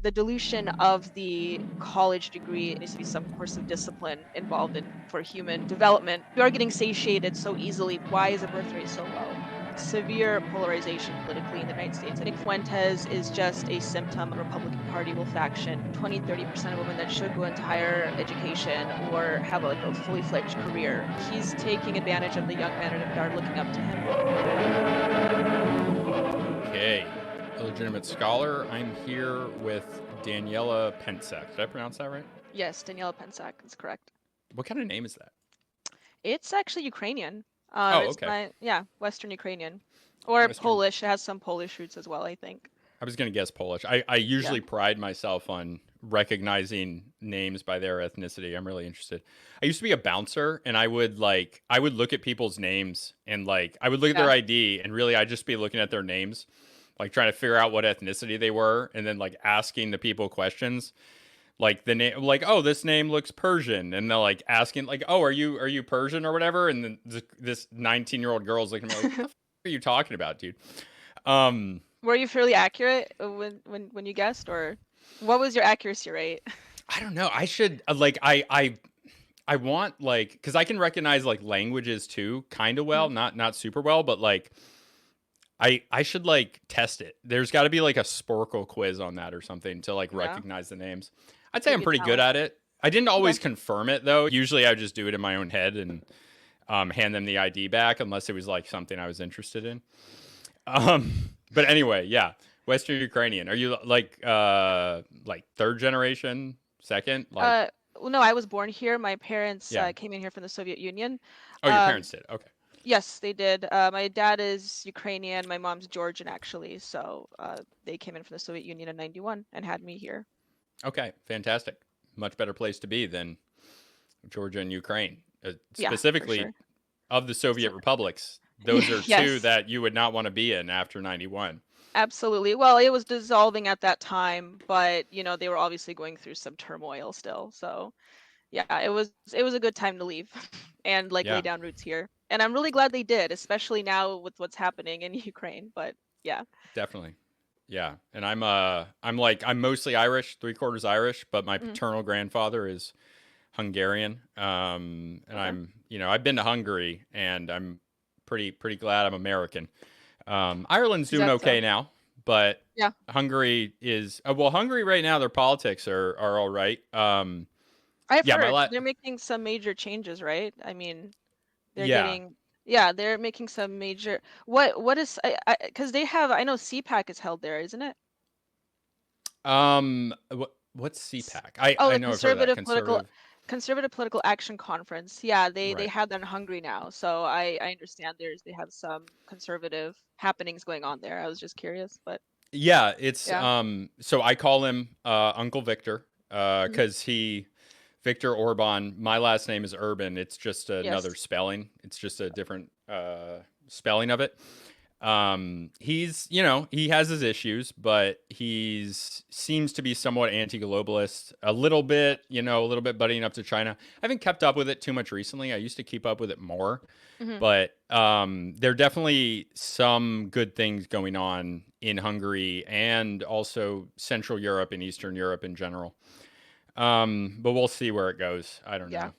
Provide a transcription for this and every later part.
the dilution of the college degree. It needs to be some course of discipline involved in for human development. We are getting satiated so easily. Why is the birth rate so low? Severe polarization politically in the United States. Nick Fuentes is just a symptom. The Republican Party will faction 20-30% of women that should go into higher education or have like a fully fledged career. He's taking advantage of the young men that are looking up to him. Okay, Illegitimate Scholar. I'm here with Daniella Pentsak. Did I pronounce that right? Yes, Daniella Pentsak is correct. What kind of name is that? It's actually Ukrainian. Oh, It's okay. Western Ukrainian. Or Western. Polish. It has some Polish roots as well, I think. I was going to guess Polish. I usually pride myself on recognizing names by their ethnicity. I'm really interested. I used to be a bouncer, and I would look at people's names and I would look at their ID, and really I'd just be looking at their names, like trying to figure out what ethnicity they were, and then like asking the people questions. Like the name, like, oh, this name looks Persian, and they're like asking, like, oh, are you Persian or whatever? And then this 19-year-old girl's looking at me like, what the f- are you talking about, dude? Were you fairly accurate when you guessed, or what was your accuracy rate? I don't know. I should I want like because I can recognize like languages too, kind of well, not super well, but like I should like test it. There's got to be like a Sporkle quiz on that or something to like recognize the names. I'd say I'm pretty good at it. I didn't always confirm it though. Usually I would just do it in my own head and hand them the ID back unless it was like something I was interested in. But anyway, yeah, Western Ukrainian. Are you like third generation, second? Like, well, no, I was born here. My parents came in here from the Soviet Union. Oh, your parents did. Okay. Yes, they did. My dad is Ukrainian. My mom's Georgian, actually. So they came in from the Soviet Union in '91 and had me here. Okay, fantastic. Much better place to be than Georgia and Ukraine. Specifically, of the Soviet republics, those are two that you would not want to be in after '91. Absolutely. Well, it was dissolving at that time, but they were obviously going through some turmoil still. So yeah, it was a good time to leave and lay down roots here. And I'm really glad they did, especially now with what's happening in Ukraine. But yeah. Definitely. Yeah. And I'm mostly Irish, 3/4 Irish, but my paternal grandfather is Hungarian. And I'm, I've been to Hungary and I'm pretty glad I'm American. Ireland's doing okay now, but Hungary is Hungary right now, their politics are all right. I've heard they're making some major changes, right? I mean, they're making some major. What is because they have, I know CPAC is held there, isn't it? What's CPAC? I know Conservative Political Action Conference. Yeah, they have that in Hungary now. So I understand they have some conservative happenings going on there. I was just curious, but yeah, it's so I call him Uncle Victor because Victor Orban. My last name is Urban. It's just another spelling. It's just a different spelling of it. He's, he has his issues, but seems to be somewhat anti-globalist, a little bit buddying up to China. I haven't kept up with it too much recently. I used to keep up with it more, but there are definitely some good things going on in Hungary and also Central Europe and Eastern Europe in general. But we'll see where it goes. I don't know.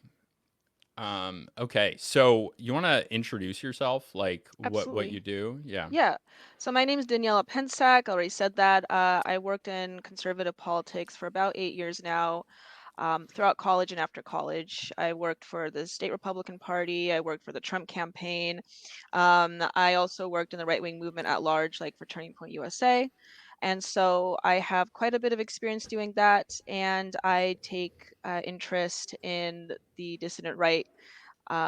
Okay, so you want to introduce yourself, like what you do? Yeah. So my name is Daniella Pentsak. I already said that. I worked in conservative politics for about 8 years now. Throughout college and after college, I worked for the state Republican Party. I worked for the Trump campaign. I also worked in the right-wing movement at large, like for Turning Point USA. And so I have quite a bit of experience doing that, and I take interest in the dissident right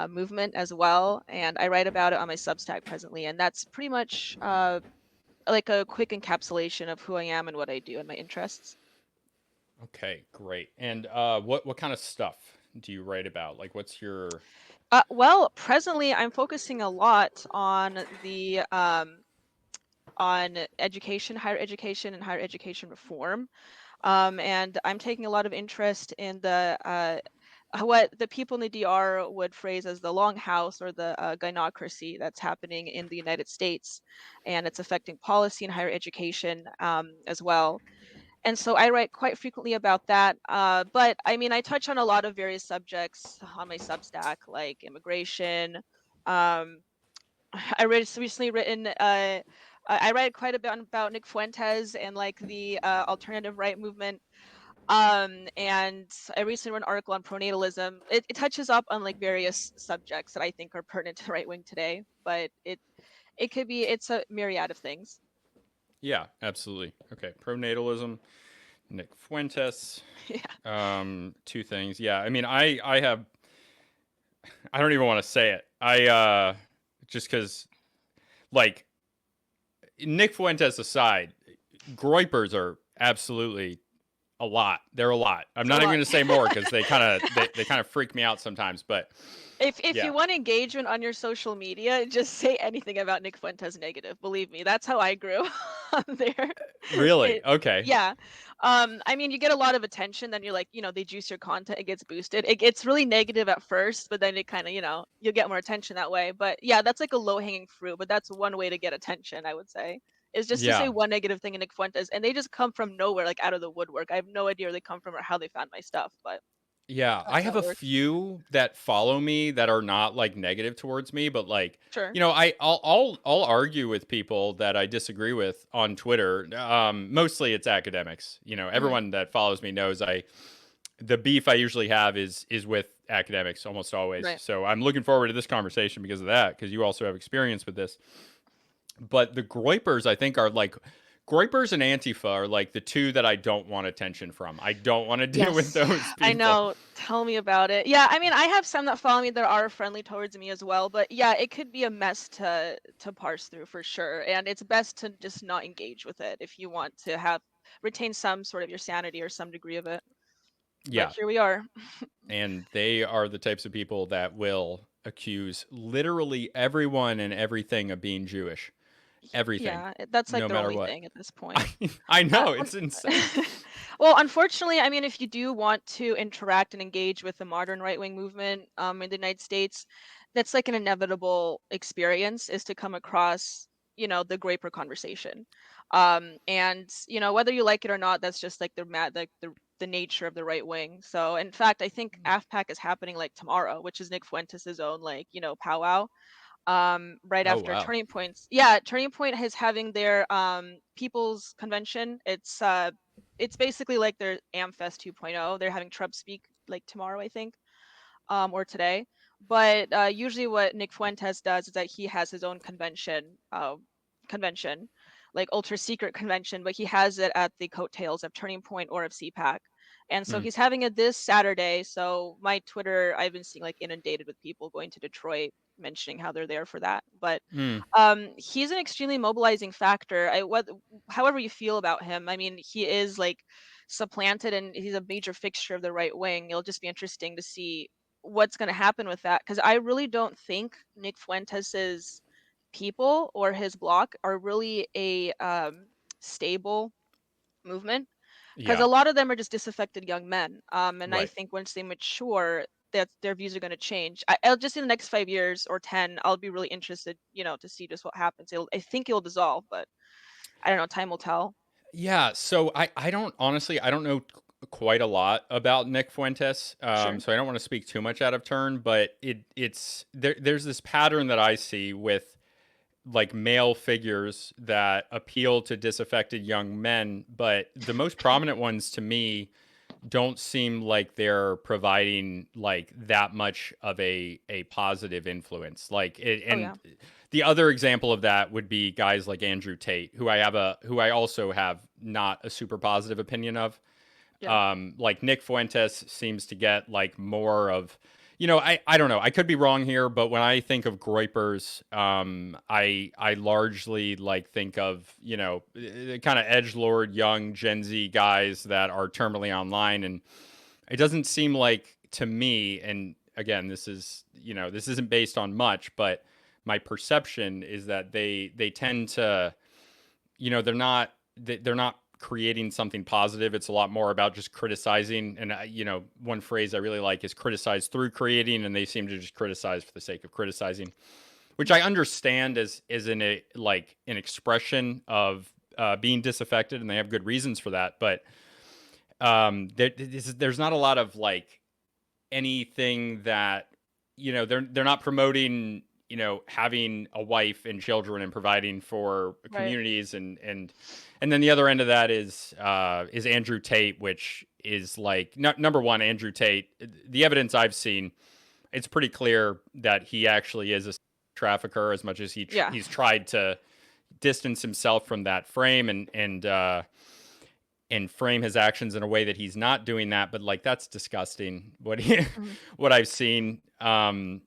movement as well, and I write about it on my Substack presently, and that's pretty much like a quick encapsulation of who I am and what I do and my interests. Okay, great. And what kind of stuff do you write about? Like, what's your... Well, presently I'm focusing a lot on the on education, higher education, and higher education reform. And I'm taking a lot of interest in the what the people in the DR would phrase as the longhouse or the gynocracy that's happening in the United States, and it's affecting policy and higher education as well. And so I write quite frequently about that. But I mean, I touch on a lot of various subjects on my Substack, like immigration. Um, recently written. I write quite a bit about Nick Fuentes and like the alternative right movement. And I recently wrote an article on pronatalism. It touches up on like various subjects that I think are pertinent to the right wing today, but it's a myriad of things. Yeah, absolutely. Okay, pronatalism, Nick Fuentes. Yeah. Two things. Yeah, I mean, I have. I don't even want to say it. Just because, like, Nick Fuentes aside, Groypers are absolutely a lot. They're a lot. I'm It's a not even lot. going to say more because they kind of they kind of freak me out sometimes. But If yeah, you want engagement on your social media, just say anything about Nick Fuentes negative. Believe me, that's how I grew on there. really, It, okay, yeah. I mean, you get a lot of attention, then you're like, they juice your content, it gets boosted. It gets really negative at first, but then it kind of, you'll get more attention that way. But yeah, that's like a low-hanging fruit, but that's one way to get attention, I would say. Is just to say yeah. one negative thing in Nick Fuentes, and they just come from nowhere, like out of the woodwork. I have no idea where they come from or how they found my stuff, but Yeah, I that's how have it a works. few that follow me that are not like negative towards me, but like, Sure. I'll argue with people that I disagree with on Twitter. Mostly it's academics. Hmm. Everyone that follows me knows the beef I usually have is with academics almost always. Right. So I'm looking forward to this conversation because of that, because you also have experience with this. But the Groypers, I think, are like Groypers and Antifa are like the two that I don't want attention from. I don't want to deal with Yes, those I people. know. Tell me about it. Yeah, I mean, I have some that follow me that are friendly towards me as well, but yeah, it could be a mess to parse through for sure. And it's best to just not engage with it if you want to have retain some sort of your sanity or some degree of it. But Yeah, here we are. and they are the types of people that will accuse literally everyone and everything of being Jewish. Everything, Yeah, that's like no their matter only what. thing at this I, point. I Uh, know, un- it's insane. well, unfortunately, I mean, if you do want to interact and engage with the modern right-wing movement in the United States, that's like an inevitable experience is to come across, the Groyper conversation. And whether you like it or not, that's just like the nature of the right wing. So, in fact, I think AFPAC is happening like tomorrow, which is Nick Fuentes' own like, powwow right Oh, after wow. Turning Points. Yeah, Turning Point is having their people's convention. It's basically like their AmFest 2.0. They're having Trump speak like tomorrow, I think, or today. But usually what Nick Fuentes does is that he has his own convention, like ultra secret convention, but he has it at the coattails of Turning Point or of CPAC. And so Mm, he's having it this Saturday. So my Twitter, I've been seeing like inundated with people going to Detroit mentioning how they're there for that. But mm, he's an extremely mobilizing factor. However you feel about him, I mean, he is like supplanted and he's a major fixture of the right wing. It'll just be interesting to see what's going to happen with that because I really don't think Nick Fuentes's people or his block are really a stable movement because yeah, a lot of them are just disaffected young men. And I right. think once they mature, that their views are going to change. I'll just in the next 5 years or 10, I'll be really interested, to see just what happens. I think it'll dissolve, but I don't know. Time will tell. Yeah, so I don't honestly I don't know quite a lot about Nick Fuentes, Sure. so I don't want to speak too much out of turn, but there's this pattern that I see with like male figures that appeal to disaffected young men, but the most prominent ones to me don't seem like they're providing like that much of a positive influence. Like it, Oh and yeah. the other example of that would be guys like Andrew Tate, who I also have not a super positive opinion of. Yeah. Like Nick Fuentes seems to get like more of, I don't know. I could be wrong here, but when I think of Groypers, I largely like think of, kind of edgelord young Gen Z guys that are terminally online, and it doesn't seem like to me. And again, this isn't based on much, but my perception is that they tend to, they're not creating something positive. It's a lot more about just criticizing. And one phrase I really like is criticize through creating, and they seem to just criticize for the sake of criticizing, which I understand as an expression of being disaffected, and they have good reasons for that. But there's not a lot of like anything that, you know, they're not promoting, you know, having a wife and children and providing for communities, and then the other end of that is Andrew Tate, which is like number one, Andrew Tate. The evidence I've seen, it's pretty clear that he actually is a trafficker, as much as he's tried to distance himself from that frame and frame his actions in a way that he's not doing that. But like, that's disgusting what I've seen. I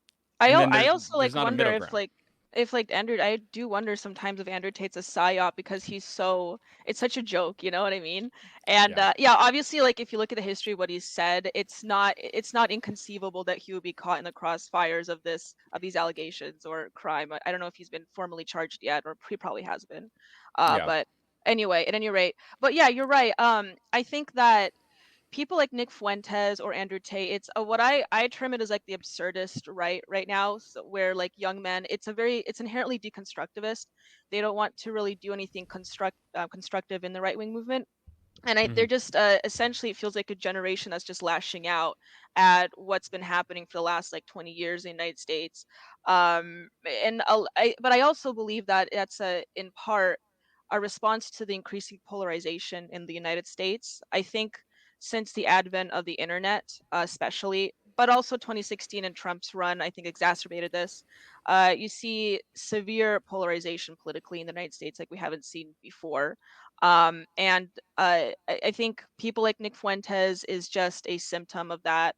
also like there's not a wonder middle ground. If like Andrew, I do wonder sometimes if Andrew Tate's a psyop because it's such a joke, you know what I mean? And obviously, like if you look at the history of what he's said, it's not inconceivable that he would be caught in the crossfires of these allegations or crime. I don't know if he's been formally charged yet, or he probably has been. But anyway, at any rate, but yeah, you're right. I think that people like Nick Fuentes or Andrew Tate, it's what I term it as like the absurdist right now, so where like young men, it's inherently deconstructivist. They don't want to really do anything constructive in the right wing movement. And they're just essentially, it feels like a generation that's just lashing out at what's been happening for the last like 20 years in the United States. But I also believe that that's in part a response to the increasing polarization in the United States. I think since the advent of the internet, especially, but also 2016 and Trump's run, I think exacerbated this. You see severe polarization politically in the United States like we haven't seen before. And I think people like Nick Fuentes is just a symptom of that,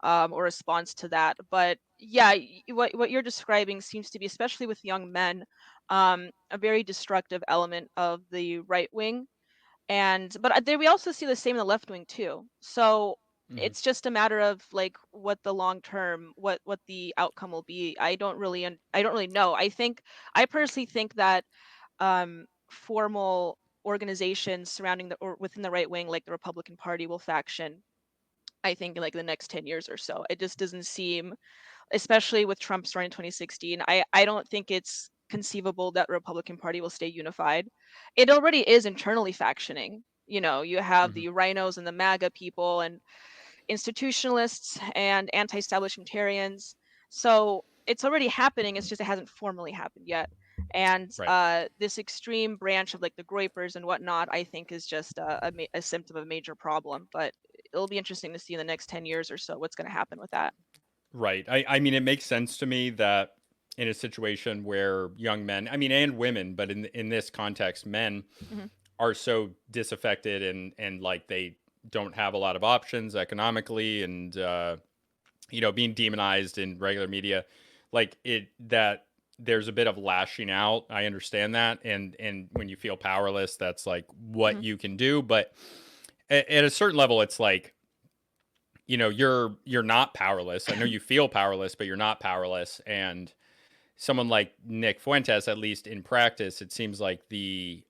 or response to that. But yeah, what you're describing seems to be, especially with young men, a very destructive element of the right wing. But we also see the same in the left wing too. So it's just a matter of like what the long term, what the outcome will be. I don't really know. I personally think that formal organizations surrounding or within the right wing, like the Republican Party, will faction, I think, in like the next 10 years or so. It just doesn't seem, especially with Trump's run in 2016, I don't think it's conceivable that the Republican Party will stay unified. It already is internally factioning. You know, you have the rhinos and the MAGA people and institutionalists and anti-establishmentarians. So it's already happening. It's just it hasn't formally happened yet. And this extreme branch of like the Groypers and whatnot, I think, is just a symptom of a major problem. But it'll be interesting to see in the next 10 years or so what's going to happen with that. Right. I mean, it makes sense to me that in a situation where young men, I mean, and women, but in this context, men are so disaffected and like they don't have a lot of options economically, and you know, being demonized in regular media, like that there's a bit of lashing out. I understand that, and when you feel powerless, that's like what you can do. But at a certain level, it's like, you know, you're not powerless. I know you feel powerless, but you're not powerless. And someone like Nick Fuentes, at least in practice, it seems like the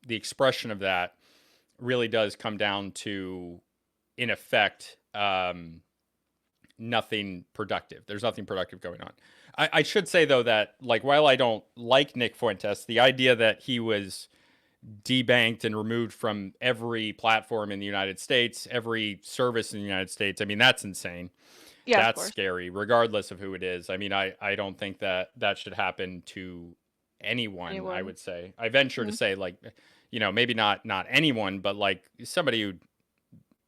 expression of that really does come down to, in effect, nothing productive. There's nothing productive going on. I should say though that, like, while I don't like Nick Fuentes, the idea that he was debanked and removed from every platform in the United States, every service in the United States, I mean, that's insane. Yeah, of That's course. scary, regardless of who it is. I mean, I don't think that should happen to anyone, I Anyone. would say. I venture to say, like, you know, maybe not anyone, but like somebody who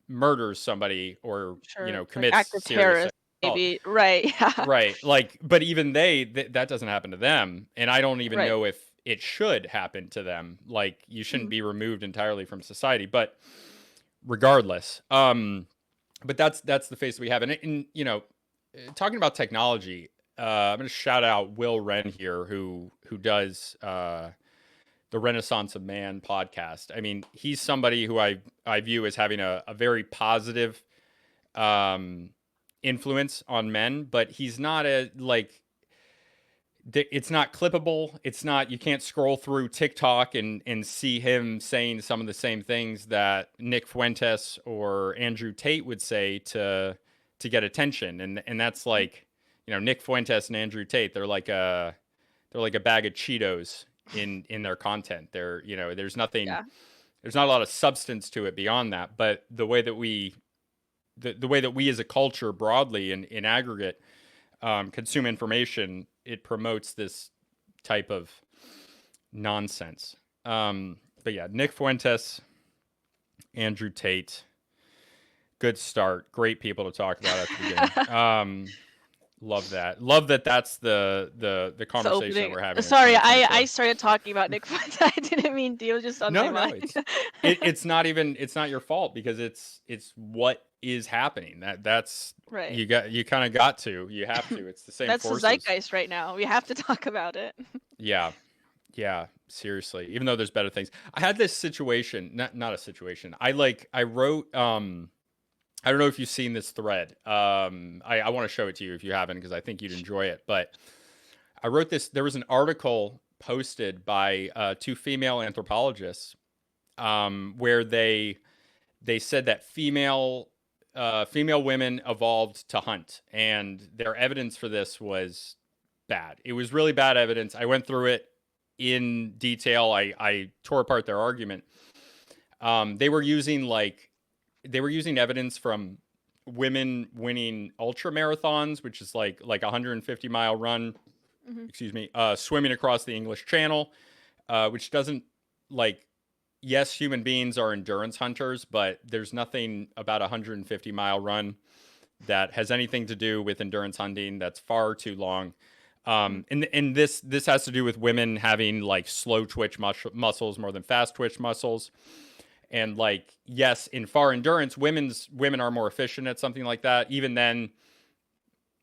murders somebody or, you Sure. know, Like commits active serious terrorist, assault. maybe. Right. Yeah. Right. Like, but even that doesn't happen to them. And I don't even Right. know if it should happen to them. Like, you shouldn't be removed entirely from society. But regardless, but that's the face we have. And you know, talking about technology, I'm going to shout out Will Wren here, who does the Renaissance of Man podcast. I mean, he's somebody who I view as having a very positive influence on men, but he's not a like. It's not clippable. It's not. You can't scroll through TikTok and see him saying some of the same things that Nick Fuentes or Andrew Tate would say to get attention. And that's like, you know, Nick Fuentes and Andrew Tate. They're like a bag of Cheetos in their content. There's nothing, Yeah. there's not a lot of substance to it beyond that. But the way that we as a culture broadly and in aggregate consume information, it promotes this type of nonsense. But yeah, Nick Fuentes, Andrew Tate, good start. Great people to talk about at the beginning. Love that. Love that. That's the conversation that we're having. Sorry, I started talking about Nick Fuentes. I didn't mean to. It was just on my mind. It's not your fault, because it's what is happening. That's right. You kind of got to. You have to. It's the same. That's forces. the zeitgeist right now. We have to talk about it. Yeah, seriously. Even though there's better things. I had this situation, not a situation. I wrote I don't know if you've seen this thread. I want to show it to you if you haven't, because I think you'd enjoy it. But I wrote this. There was an article posted by two female anthropologists where they said that female women evolved to hunt, and their evidence for this was bad. It was really bad evidence. I went through it in detail. I tore apart their argument. They were using evidence from women winning ultra marathons, which is like 150-mile run, swimming across the English Channel, which doesn't, yes, human beings are endurance hunters, but there's nothing about a 150-mile run that has anything to do with endurance hunting. That's far too long. And this has to do with women having slow twitch muscles more than fast twitch muscles. And yes, in far endurance, women are more efficient at something like that. Even then,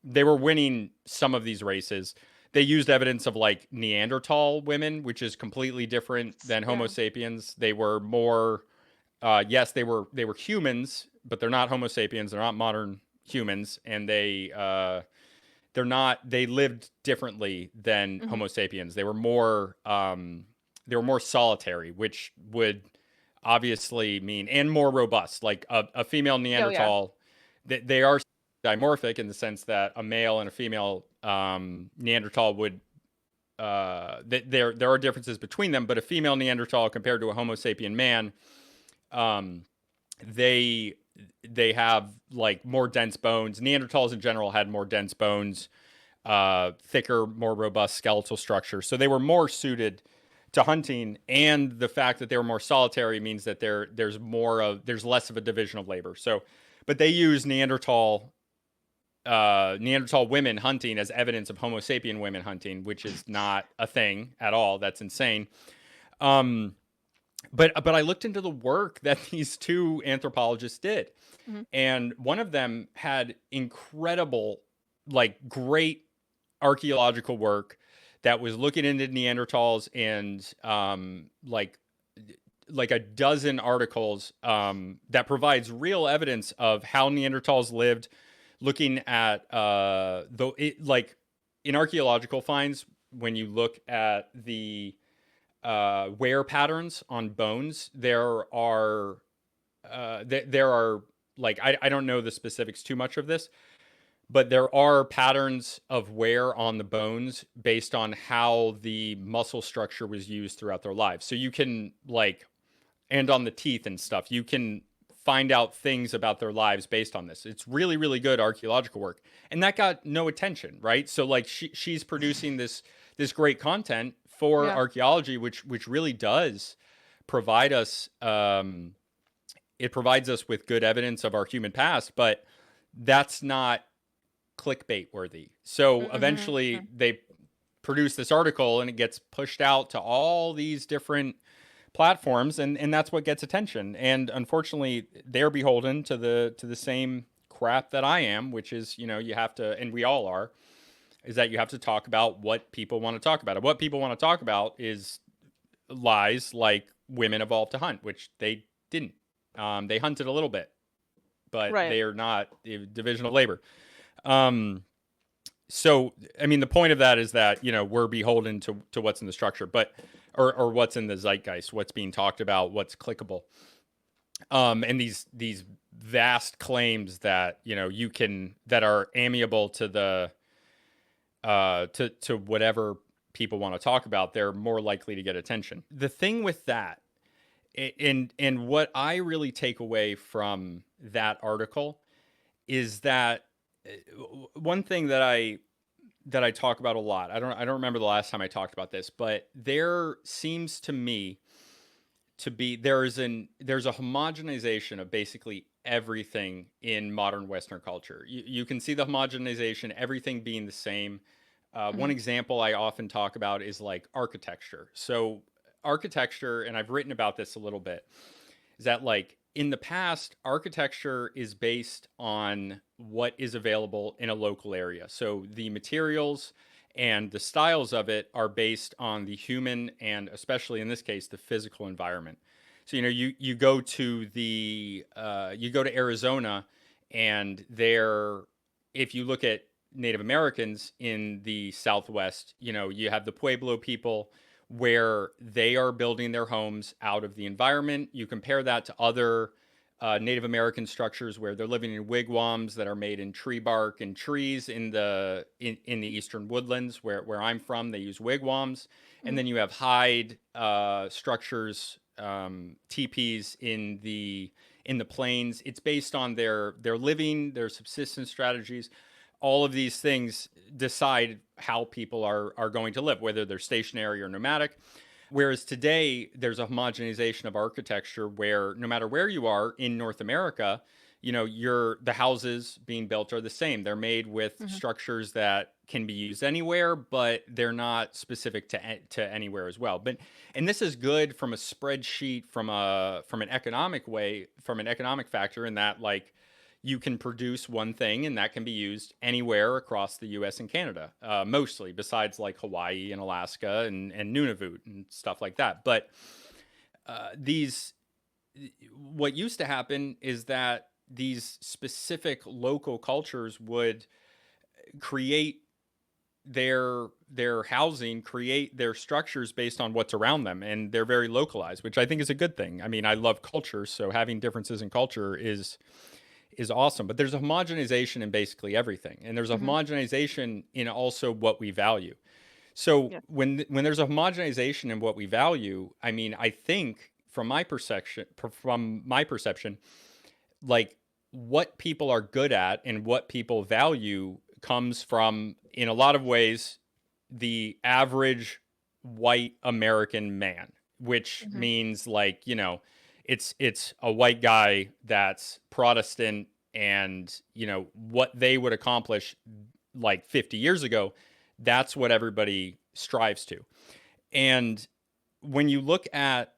they were winning some of these races. They used evidence of Neanderthal women, which is completely different than Homo sapiens. They were more, yes, they were humans, but they're not Homo sapiens. They're not modern humans, and they lived differently than Homo sapiens. They were more solitary, which would obviously mean, and more robust. Like a female Neanderthal, they are dimorphic in the sense that a male and a female Neanderthal would there are differences between them, but a female Neanderthal compared to a Homo sapien man, they have more dense bones. Neanderthals in general had more dense bones, thicker, more robust skeletal structure, so they were more suited to hunting. And the fact that they were more solitary means that there's less of a division of labor. So, but they use Neanderthal women hunting as evidence of Homo sapien women hunting, which is not a thing at all. That's insane. But I looked into the work that these two anthropologists did, and one of them had incredible, great archaeological work that was looking into Neanderthals, and like a dozen articles that provides real evidence of how Neanderthals lived, looking at in archaeological finds, when you look at the wear patterns on bones, there are I don't know the specifics too much of this, but there are patterns of wear on the bones based on how the muscle structure was used throughout their lives. So you can and on the teeth and stuff, you can find out things about their lives based on this. It's really, really good archaeological work. And that got no attention, right? So she's producing this great content for archaeology, which really does provide us, it provides us with good evidence of our human past, but that's not clickbait worthy. So eventually they produce this article, and it gets pushed out to all these different platforms, and that's what gets attention. And unfortunately, they're beholden to the same crap that I am, which is, you have to, and we all are, is that you have to talk about what people want to talk about. And what people want to talk about is lies like women evolved to hunt, which they didn't. They hunted a little bit, but they are not a division of labor. So, I mean, the point of that is that, we're beholden to what's in the structure, but, or what's in the zeitgeist, what's being talked about, what's clickable. And these vast claims that, you can, that are amiable to the, to whatever people want to talk about, they're more likely to get attention. The thing with that, and what I really take away from that article is that one thing that I talk about a lot. I don't remember the last time I talked about this, but there seems to me to be there's a homogenization of basically everything in modern Western culture. You can see the homogenization, everything being the same. One example I often talk about is like architecture. So architecture, and I've written about this a little bit, is that like in the past, architecture is based on what is available in a local area. So the materials and the styles of it are based on the human and especially in this case, the physical environment. So, you go to you go to Arizona and there, if you look at Native Americans in the Southwest, you have the Pueblo people where they are building their homes out of the environment. You compare that to other Native American structures where they're living in wigwams that are made in tree bark and trees in the eastern woodlands where I'm from. They use wigwams, and then you have hide structures, teepees in the plains. It's based on their living, their subsistence strategies. All of these things decide how people are going to live, whether they're stationary or nomadic. Whereas today, there's a homogenization of architecture where no matter where you are in North America, the houses being built are the same. They're made with structures that can be used anywhere, but they're not specific to anywhere as well. And this is good from a spreadsheet, from an economic factor, in that like you can produce one thing and that can be used anywhere across the US and Canada, mostly, besides like Hawaii and Alaska and Nunavut and stuff like that. But what used to happen is that these specific local cultures would create their housing, create their structures based on what's around them, and they're very localized, which I think is a good thing. I mean, I love culture, so having differences in culture is awesome. But there's a homogenization in basically everything, and there's a homogenization in also what we value. So when there's a homogenization in what we value, I mean, I think from my perception, like what people are good at and what people value comes from, in a lot of ways, the average white American man, which means like, it's a white guy that's Protestant, and what they would accomplish like 50 years ago, that's what everybody strives to. And when you look at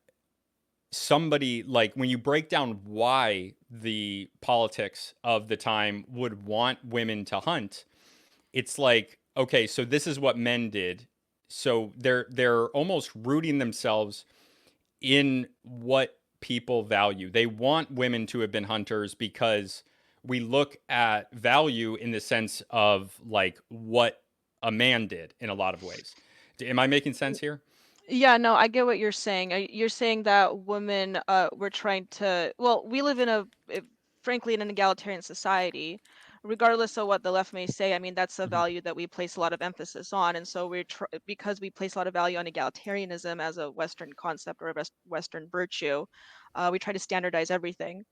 somebody, like when you break down why the politics of the time would want women to hunt, it's like, okay, so this is what men did. So they're almost rooting themselves in what people value. They want women to have been hunters because we look at value in the sense of like what a man did in a lot of ways. Am I making sense here? Yeah, no, I get what you're saying. You're saying that women, we're trying to, well, we live in frankly, in an egalitarian society, regardless of what the left may say. I mean, that's a value that we place a lot of emphasis on. And so because we place a lot of value on egalitarianism as a Western concept or a Western virtue, we try to standardize everything.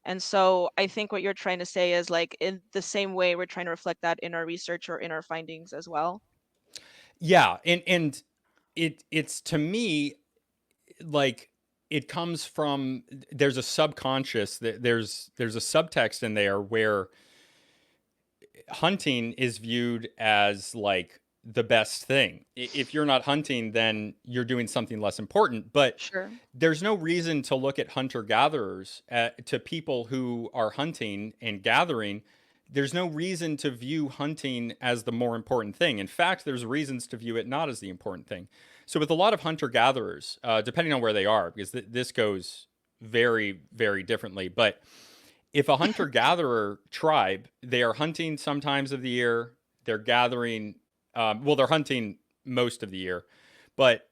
And so I think what you're trying to say is like in the same way, we're trying to reflect that in our research or in our findings as well. Yeah, and it's to me like it comes from, there's a subconscious, there's a subtext in there where hunting is viewed as like the best thing. If you're not hunting, then you're doing something less important. But Sure. there's no reason to look at hunter gatherers, to people who are hunting and gathering. There's no reason to view hunting as the more important thing. In fact, there's reasons to view it not as the important thing. So with a lot of hunter gatherers, depending on where they are, because this goes very, very differently, but if a hunter gatherer tribe, they are hunting sometimes of the year, they're gathering, they're hunting most of the year, but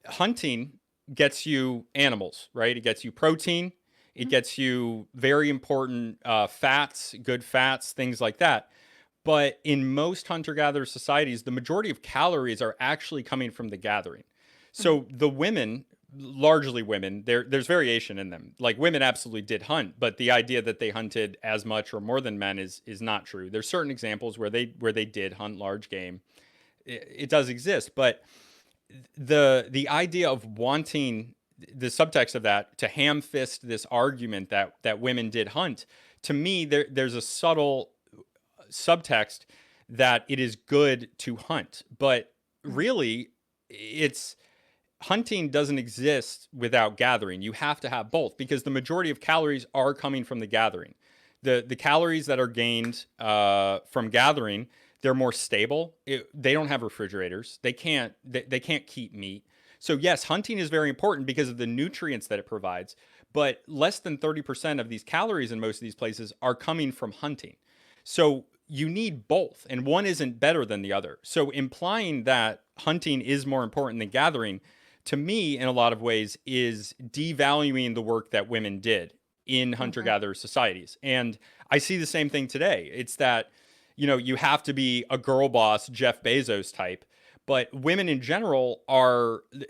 hunting gets you animals, right? It gets you protein, it gets you very important fats, good fats, things like that. But in most hunter-gatherer societies, the majority of calories are actually coming from the gathering. Mhm. So the women, largely women, there's variation in them. Like women absolutely did hunt, but the idea that they hunted as much or more than men is not true. There's certain examples where they did hunt large game. It does exist, but the idea of wanting the subtext of that to ham fist this argument that women did hunt, to me there's a subtle subtext that it is good to hunt, but Mhm. really it's hunting doesn't exist without gathering. You have to have both because the majority of calories are coming from the gathering. The calories that are gained from gathering, they're more stable. They don't have refrigerators. They can't keep meat. So yes, hunting is very important because of the nutrients that it provides. But less than 30% of these calories in most of these places are coming from hunting. So you need both, and one isn't better than the other. So implying that hunting is more important than gathering, to me, in a lot of ways, is devaluing the work that women did in hunter Mhm. gatherer societies. And I see the same thing today. It's that, you have to be a girl boss, Jeff Bezos type. But women in general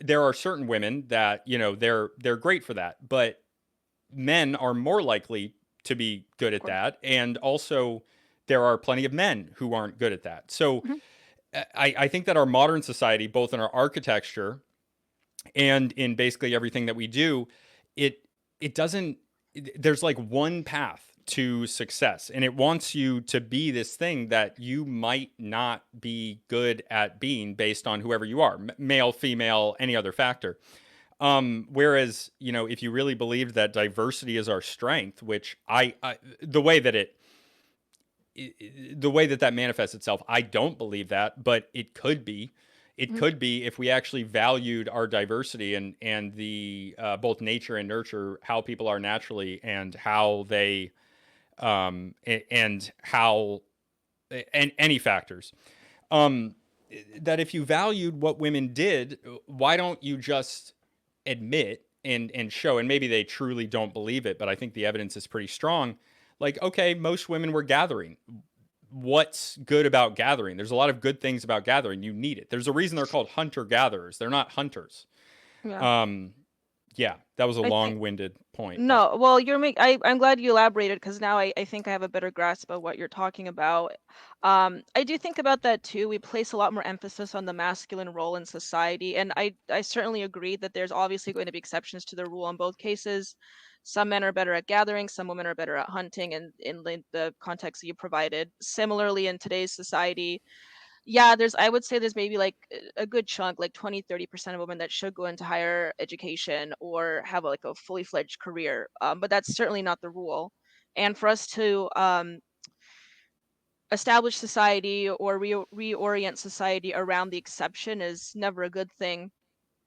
there are certain women that, they're great for that. But men are more likely to be good Of at course. that. And also, there are plenty of men who aren't good at that. So Mhm. I think that our modern society, both in our architecture and in basically everything that we do, it it doesn't there's like one path to success, and it wants you to be this thing that you might not be good at being based on whoever you are, male, female, any other factor. Whereas, if you really believed that diversity is our strength, which the way that that manifests itself, I don't believe that, but it could be. It Mhm. could be if we actually valued our diversity and the both nature and nurture, how people are naturally, and how they and how and any factors. Um, that if you valued what women did, why don't you just admit and show? And maybe they truly don't believe it, but I think the evidence is pretty strong. Like, okay, most women were gathering. What's good about gathering? There's a lot of good things about gathering. You need it. There's a reason they're called hunter gatherers. They're not hunters. Yeah. Um, yeah, that was a I think long-winded point, but no. Well, I'm glad you elaborated because now I think I have a better grasp of what you're talking about. I do think about that too. We place a lot more emphasis on the masculine role in society, and I certainly agree that there's obviously going to be exceptions to the rule in both cases. Some men are better at gathering, some women are better at hunting, and in the context that you provided. Similarly, in today's society, yeah, I would say there's maybe like a good chunk, like 20-30% of women that should go into higher education or have like a fully fledged career. But that's certainly not the rule. And for us to establish society or reorient society around the exception is never a good thing.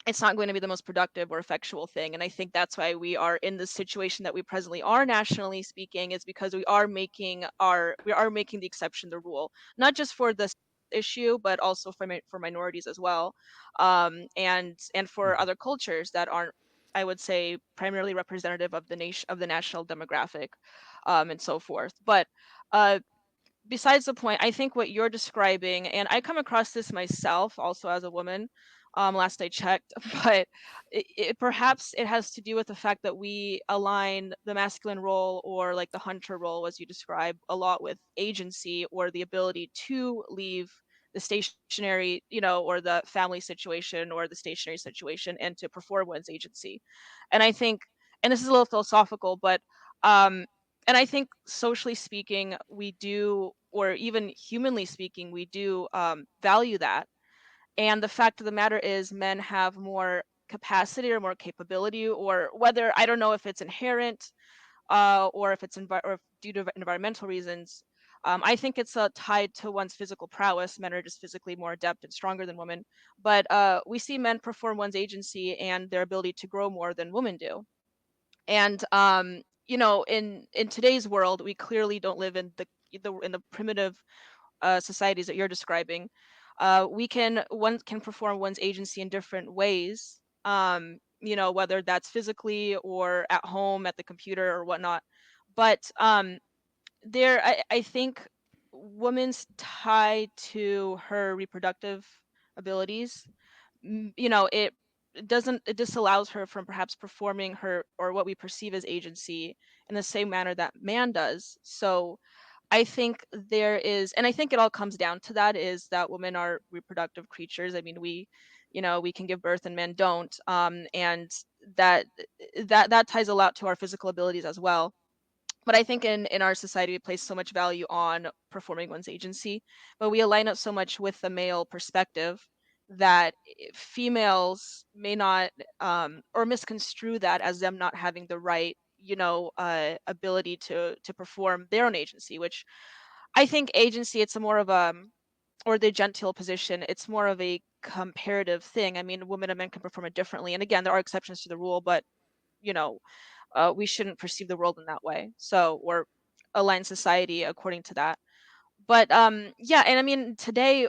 It's not going to be the most productive or effectual thing. And I think that's why we are in the situation that we presently are, nationally speaking, is because we are making the exception the rule, not just for this issue, but also for for minorities as well, and for other cultures that aren't, I would say, primarily representative of the nation, of the national demographic, and so forth. But uh, besides the point, I think what you're describing, and I come across this myself also as a woman, last I checked, but perhaps it has to do with the fact that we align the masculine role or like the hunter role, as you describe, a lot with agency or the ability to leave the stationary, or the family situation or the stationary situation and to perform one's agency. And I think, and this is a little philosophical, but um, and I think socially speaking, we do, or even humanly speaking, we do value that. And the fact of the matter is, men have more capacity or more capability, or whether, I don't know if it's inherent, or if it's or if due to environmental reasons. I think it's tied to one's physical prowess. Men are just physically more adept and stronger than women, but we see men perform one's agency and their ability to grow more than women do. And in today's world, we clearly don't live in the primitive societies that you're describing. One can perform one's agency in different ways, whether that's physically or at home at the computer or whatnot. But I think woman's tie to her reproductive abilities, it disallows her from perhaps performing her or what we perceive as agency in the same manner that man does. So I think there is, and I think it all comes down to that, is that women are reproductive creatures. I mean, we can give birth and men don't, and that that ties a lot to our physical abilities as well. But I think in our society we place so much value on performing one's agency, but we align it so much with the male perspective that females may not, or misconstrue that as them not having the right, ability to perform their own agency, which I think agency, it's a more of a, or the genteel position, it's more of a comparative thing. I mean, women and men can perform it differently, and again, there are exceptions to the rule, but you know we shouldn't perceive the world in that way. So, or align society according to that. But yeah, and I mean, today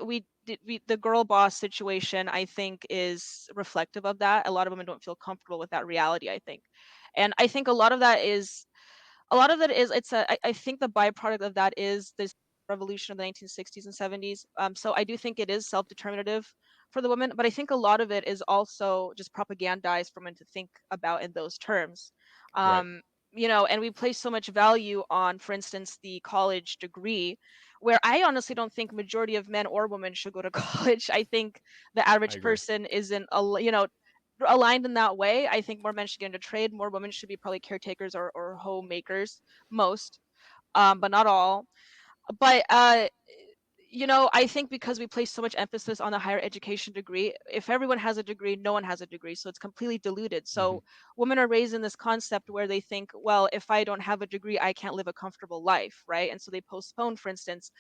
the girl boss situation, I think, is reflective of that. A lot of women don't feel comfortable with that reality, I think. And I think a lot of that is I think the byproduct of that is this revolution of the 1960s and 70s. So I do think it is self-determinative for the women, but I think a lot of it is also just propagandized for men to think about in those terms. Right. Um, and we place so much value on, for instance, the college degree, where I honestly don't think majority of men or women should go to college. I think the I average agree. person isn't, aligned in that way. I think more men should get into trade. More women should be probably caretakers or homemakers, most, but not all. But I think because we place so much emphasis on the higher education degree, if everyone has a degree, no one has a degree, so it's completely diluted. Hmm. So women are raised in this concept where they think, well, if I don't have a degree, I can't live a comfortable life, right? And so they postpone, for instance,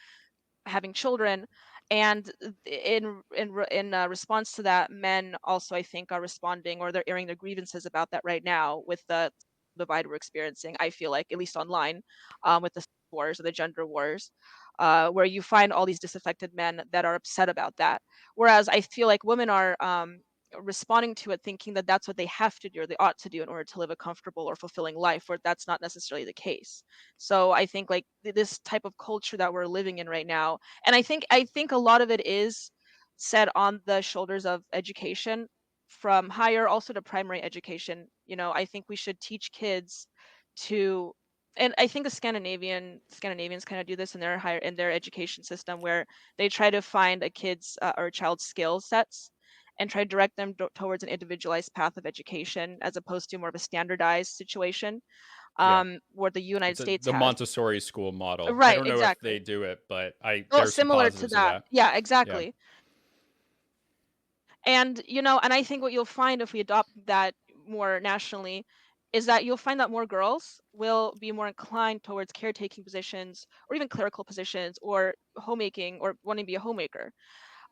having children. And in response to that, men also, I think, are responding, or they're airing their grievances about that right now with the divide we're experiencing. I feel like, at least online, with the wars or the gender wars, where you find all these disaffected men that are upset about that. Whereas I feel like women are, responding to it thinking that that's what they have to do or they ought to do in order to live a comfortable or fulfilling life, where that's not necessarily the case. So I think, like, this type of culture that we're living in right now, and I think a lot of it is set on the shoulders of education, from higher also to primary education. I think we should teach kids to, and I think the Scandinavians kind of do this in their education system, where they try to find a kid's, or a child's skill sets and try to direct them towards an individualized path of education, as opposed to more of a standardized situation, Yeah. where the United It's States the has. Montessori school model. I Right, don't know if they exactly. do it, but Well, there's some similar to positives of that. that. Yeah, Yeah. exactly. And I think what you'll find if we adopt that more nationally is that you'll find that more girls will be more inclined towards caretaking positions, or even clerical positions, or homemaking, or wanting to be a homemaker.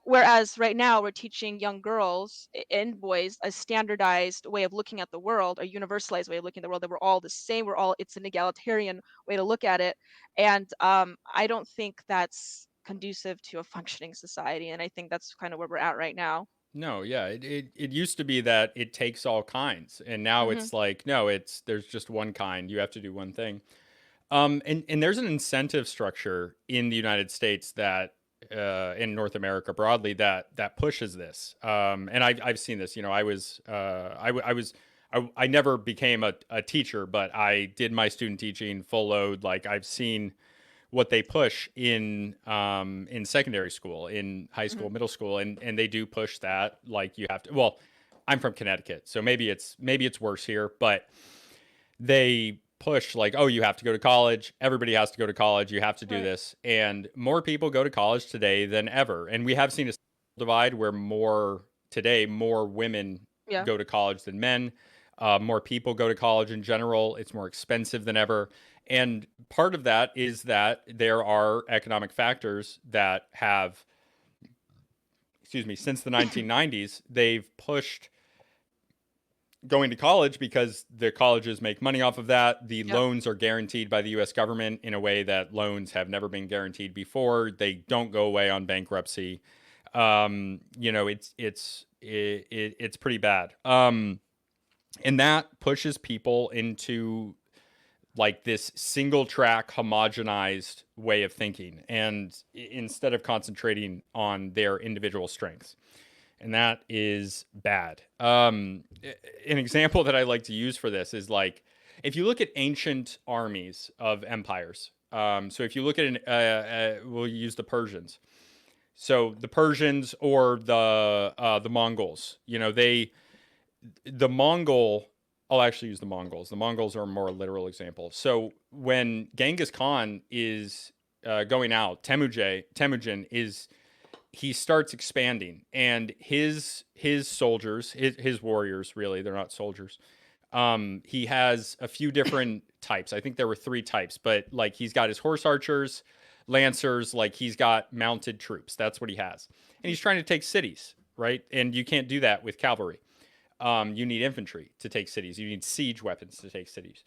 Whereas right now we're teaching young girls and boys a standardized way of looking at the world, a universalized way of looking at the world, that we're all the same. It's an egalitarian way to look at it. And I don't think that's conducive to a functioning society. And I think that's kind of where we're at right now. No, yeah. It used to be that it takes all kinds, and now Hmm. it's like, no, there's just one kind. You have to do one thing. And there's an incentive structure in the United States that in North America broadly that pushes this. And I've seen this. I never became a teacher, but I did my student teaching full load. Like, I've seen what they push in secondary school, in high Hmm. school, middle school, and they do push that. Like, you have to. Well, I'm from Connecticut, so maybe it's worse here, but they push like, oh, you have to go to college. Everybody has to go to college. You have to do Right. this. And more people go to college today than ever. And we have seen a divide where more women Yeah. go to college than men. More people go to college in general. It's more expensive than ever. And part of that is that there are economic factors that have, excuse me, since the 1990s, they've pushed going to college because the colleges make money off of that. The Yep. loans are guaranteed by the US government in a way that loans have never been guaranteed before. They don't go away on bankruptcy. It's pretty bad. And that pushes people into like this single track homogenized way of thinking, and instead of concentrating on their individual strengths. And that is bad. An example that I like to use for this is like, if you look at ancient armies of empires, so if you look at we'll use the Persians. So the Persians or the Mongols, the Mongol. I'll actually use the Mongols. The Mongols are a more literal example. So when Genghis Khan is going out, Temujin is he starts expanding, and his soldiers, his warriors, really, they're not soldiers. He has a few different types. I think there were 3 types, but like he's got his horse archers, lancers, like he's got mounted troops. That's what he has, and he's trying to take cities, right? And you can't do that with cavalry. You need infantry to take cities. You need siege weapons to take cities.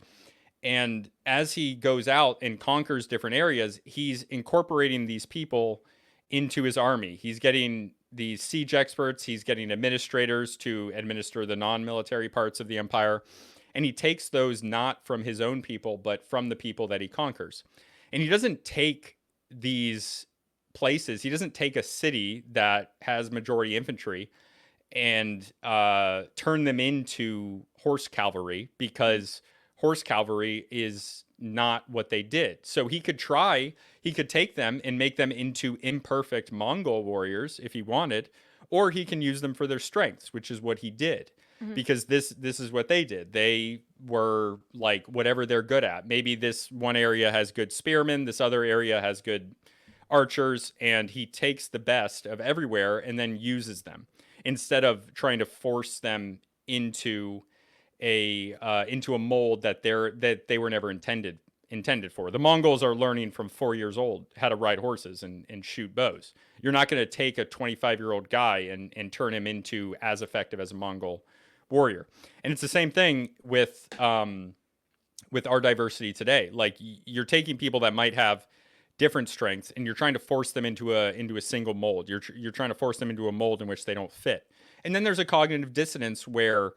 And as he goes out and conquers different areas, he's incorporating these people into his army. He's getting these siege experts, he's getting administrators to administer the non-military parts of the empire. And he takes those not from his own people, but from the people that he conquers. And he doesn't take these places, he doesn't take a city that has majority infantry and turn them into horse cavalry, because horse cavalry is not what they did. So he could take them and make them into imperfect Mongol warriors if he wanted, or he can use them for their strengths, which is what he did. Because this is what they did. They were like whatever they're good at. Maybe this one area has good spearmen, this other area has good archers, and he takes the best of everywhere and then uses them instead of trying to force them into a mold that they were never intended for. The Mongols are learning from 4 years old how to ride horses and shoot bows. You're not going to take a 25-year-old guy and turn him into as effective as a Mongol warrior. And it's the same thing with our diversity today. Like, you're taking people that might have different strengths and you're trying to force them into a single mold. You're trying to force them into a mold in which they don't fit. And then there's a cognitive dissonance where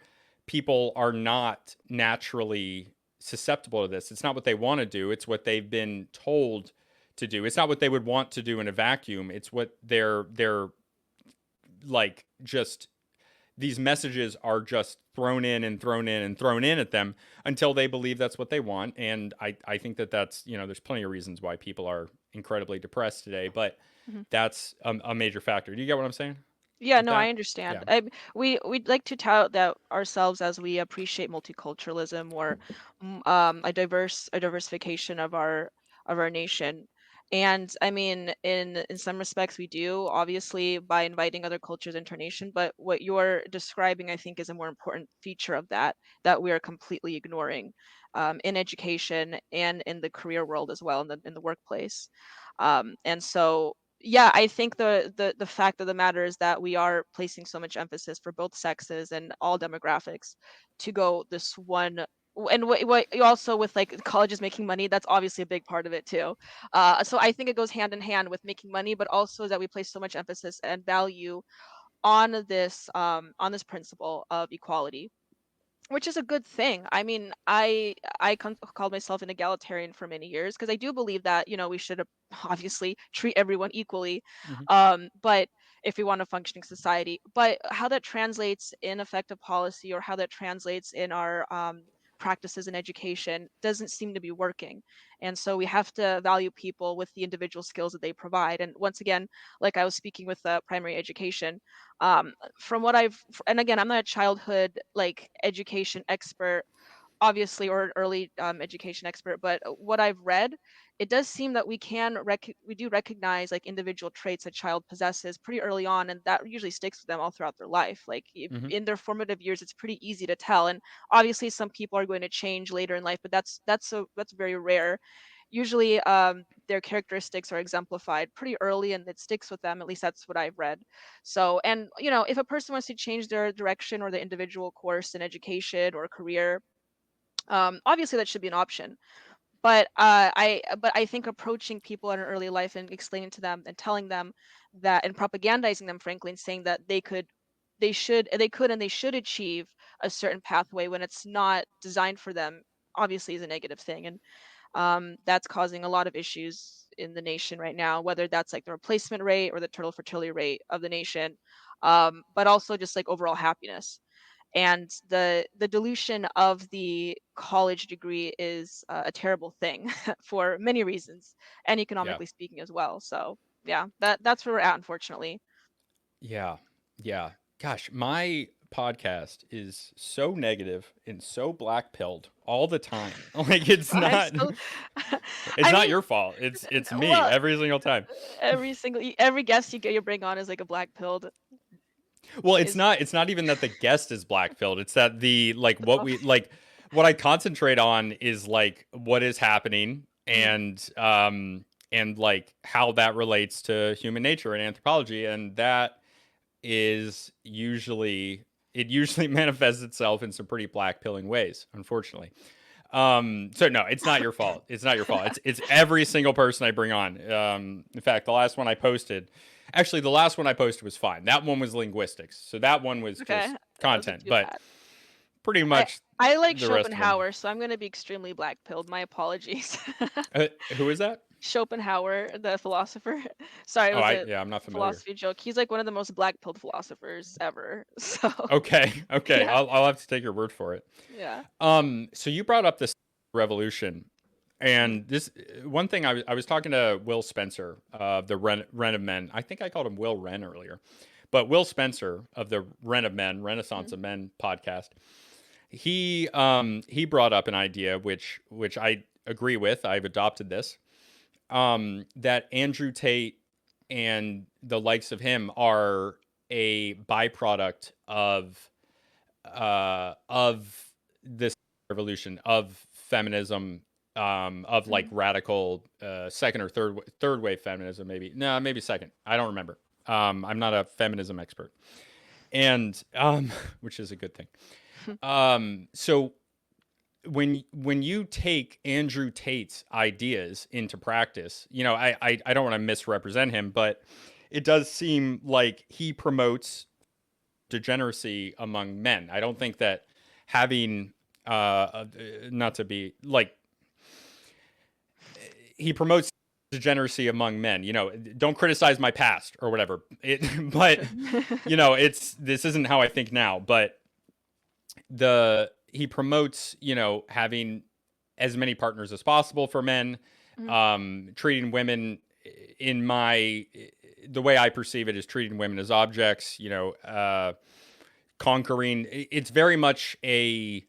people are not naturally susceptible to this. It's not what they want to do. It's what they've been told to do. It's not what they would want to do in a vacuum. It's what they're like, just these messages are just thrown in and thrown in and thrown in at them until they believe that's what they want. And I think that's, there's plenty of reasons why people are incredibly depressed today, but that's a major factor. Do you get what I'm saying? Yeah, With no, I that? understand. Yeah. We'd like to tout that ourselves as we appreciate multiculturalism or a diversification of our nation. And I mean, in some respects, we do, obviously, by inviting other cultures into our nation. But what you're describing, I think, is a more important feature of that we are completely ignoring in education and in the career world as well, in the workplace. And so, yeah, I think the fact of the matter is that we are placing so much emphasis for both sexes and all demographics to go this one. And what you also, with like colleges making money, that's obviously a big part of it too. So I think it goes hand in hand with making money, but also that we place so much emphasis and value on this principle of equality, which is a good thing. I mean, I called myself an egalitarian for many years because I do believe that, we should obviously treat everyone equally. Mm-hmm. But if we want a functioning society, but how that translates in effective policy or how that translates in our practices in education doesn't seem to be working. And so we have to value people with the individual skills that they provide. And once again, like I was speaking with primary education, from what and again, I'm not a childhood like education expert, obviously, or an early education expert, but what I've read, it does seem that we do recognize like individual traits a child possesses pretty early on, and that usually sticks with them all throughout their life. Like Mm-hmm. in their formative years, it's pretty easy to tell. And obviously, some people are going to change later in life, but that's very rare. Usually, their characteristics are exemplified pretty early, and it sticks with them. At least that's what I've read. So, and if a person wants to change their direction or the individual course in education or career, obviously that should be an option. But I think approaching people in an early life and explaining to them and telling them that, and propagandizing them, frankly, and saying that they should achieve a certain pathway when it's not designed for them, obviously is a negative thing. And that's causing a lot of issues in the nation right now, whether that's like the replacement rate or the total fertility rate of the nation, but also just like overall happiness. And the dilution of the college degree is a terrible thing for many reasons, and Yeah. economically speaking as well. So yeah, that's where we're at, unfortunately. Yeah. Yeah. Gosh, my podcast is so negative and so black pilled all the time. Like I'm so it's I not mean, your fault. It's me well, every single time. every guest you bring on is like a black pilled Well, is it's not even that the guest is black pilled. It's that the like what oh, we like what I concentrate on is like what is happening mhm, and like how that relates to human nature and anthropology, and that is usually it usually manifests itself in some pretty black pilling ways, unfortunately. So no, it's not your fault. It's not your fault. It's every single person I bring on. In fact, the last one I posted was fine. That one was linguistics. So that one was okay, just that wasn't content, too but bad. pretty I much I like the rest of them. Schopenhauer, so I'm gonna be extremely black pilled. My apologies. Who is that? Schopenhauer, the philosopher. Sorry, it Oh, was a I'm not familiar. philosophy joke. He's like one of the most black pilled philosophers ever. So Okay, okay. yeah, I'll have to take your word for it. yeah. So you brought up this revolution, Mhm, and this one thing I was talking to Will Spencer of the Ren of Men. I think I called him Will Ren earlier, but Will Spencer of the Ren of Men, Renaissance mhm, of Men podcast. He brought up an idea which I agree with. I've adopted this. That Andrew Tate and the likes of him are a byproduct of this revolution of feminism, of like mhm. radical second or third wave feminism, maybe no, maybe second. I don't remember. I'm not a feminism expert, and which is a good thing. So when you take Andrew Tate's ideas into practice, I don't want to misrepresent him, but it does seem like he promotes degeneracy among men. I don't think that having not to be like he promotes degeneracy among men. Don't criticize my past or whatever. But Sure. it's this isn't how I think now. But the he promotes having as many partners as possible for men, Mhm, treating women in my the way I perceive it is treating women as objects. Conquering. It's very much it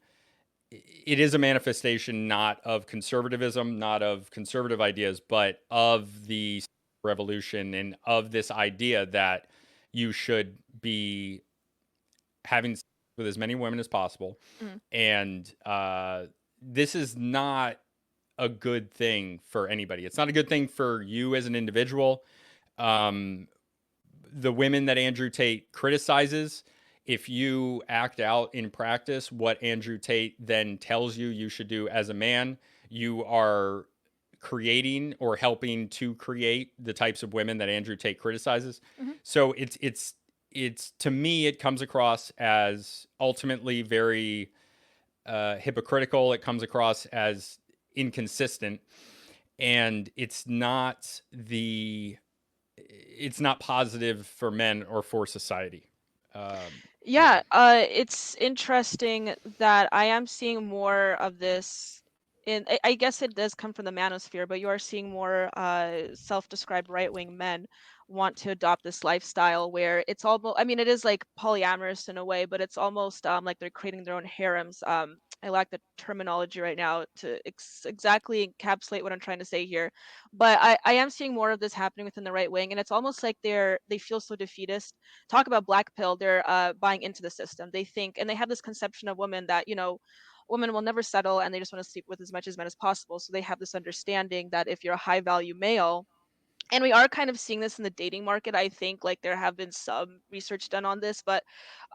is a manifestation not of conservatism, not of conservative ideas, but of the revolution and of this idea that you should be having sex with as many women as possible. mhm. And this is not a good thing for anybody. It's not a good thing for you as an individual. Um, the women that Andrew Tate criticizes, if you act out in practice what Andrew Tate then tells you should do as a man, you are creating or helping to create the types of women that Andrew Tate criticizes. Mhm. So it's to me it comes across as ultimately very hypocritical. It comes across as inconsistent, and it's not positive for men or for society. Um, you know, Yeah, it's interesting that I am seeing more of this I guess it does come from the manosphere, but you are seeing more self-described right-wing men want to adopt this lifestyle where it's almost, I mean, it is like polyamorous in a way, but it's almost like they're creating their own harems. I lack the terminology right now to exactly encapsulate what I'm trying to say here, but I am seeing more of this happening within the right wing, and it's almost like they feel so defeatist. Talk about black pill, they're buying into the system. They think, and they have this conception of women that women will never settle, and they just want to sleep with as much as men as possible. So they have this understanding that if you're a high value male, and we are kind of seeing this in the dating market. I think like there have been some research done on this, but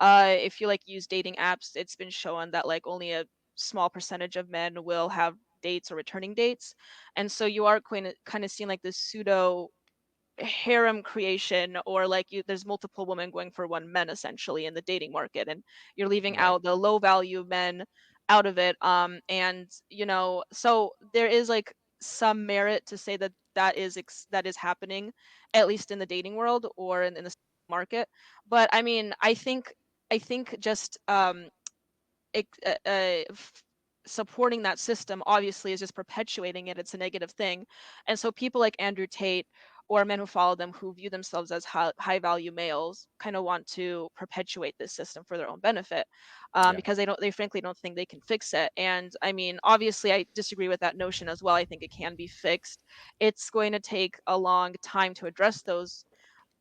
if you like use dating apps, it's been shown that like only a small percentage of men will have dates or returning dates. And so you are going to kind of seeing like this pseudo harem creation, or like there's multiple women going for one men essentially in the dating market, and you're leaving right. out the low value men, out of it. And so there is like some merit to say that that is happening, at least in the dating world or in the market. But I mean, I think just ex- uh, uh, f- supporting that system obviously is just perpetuating it. It's a negative thing. And so people like Andrew Tate or men who follow them who view themselves as high value males kind of want to perpetuate this system for their own benefit, Yeah. because they frankly don't think they can fix it. And I mean, obviously I disagree with that notion as well. I think it can be fixed. It's going to take a long time to address those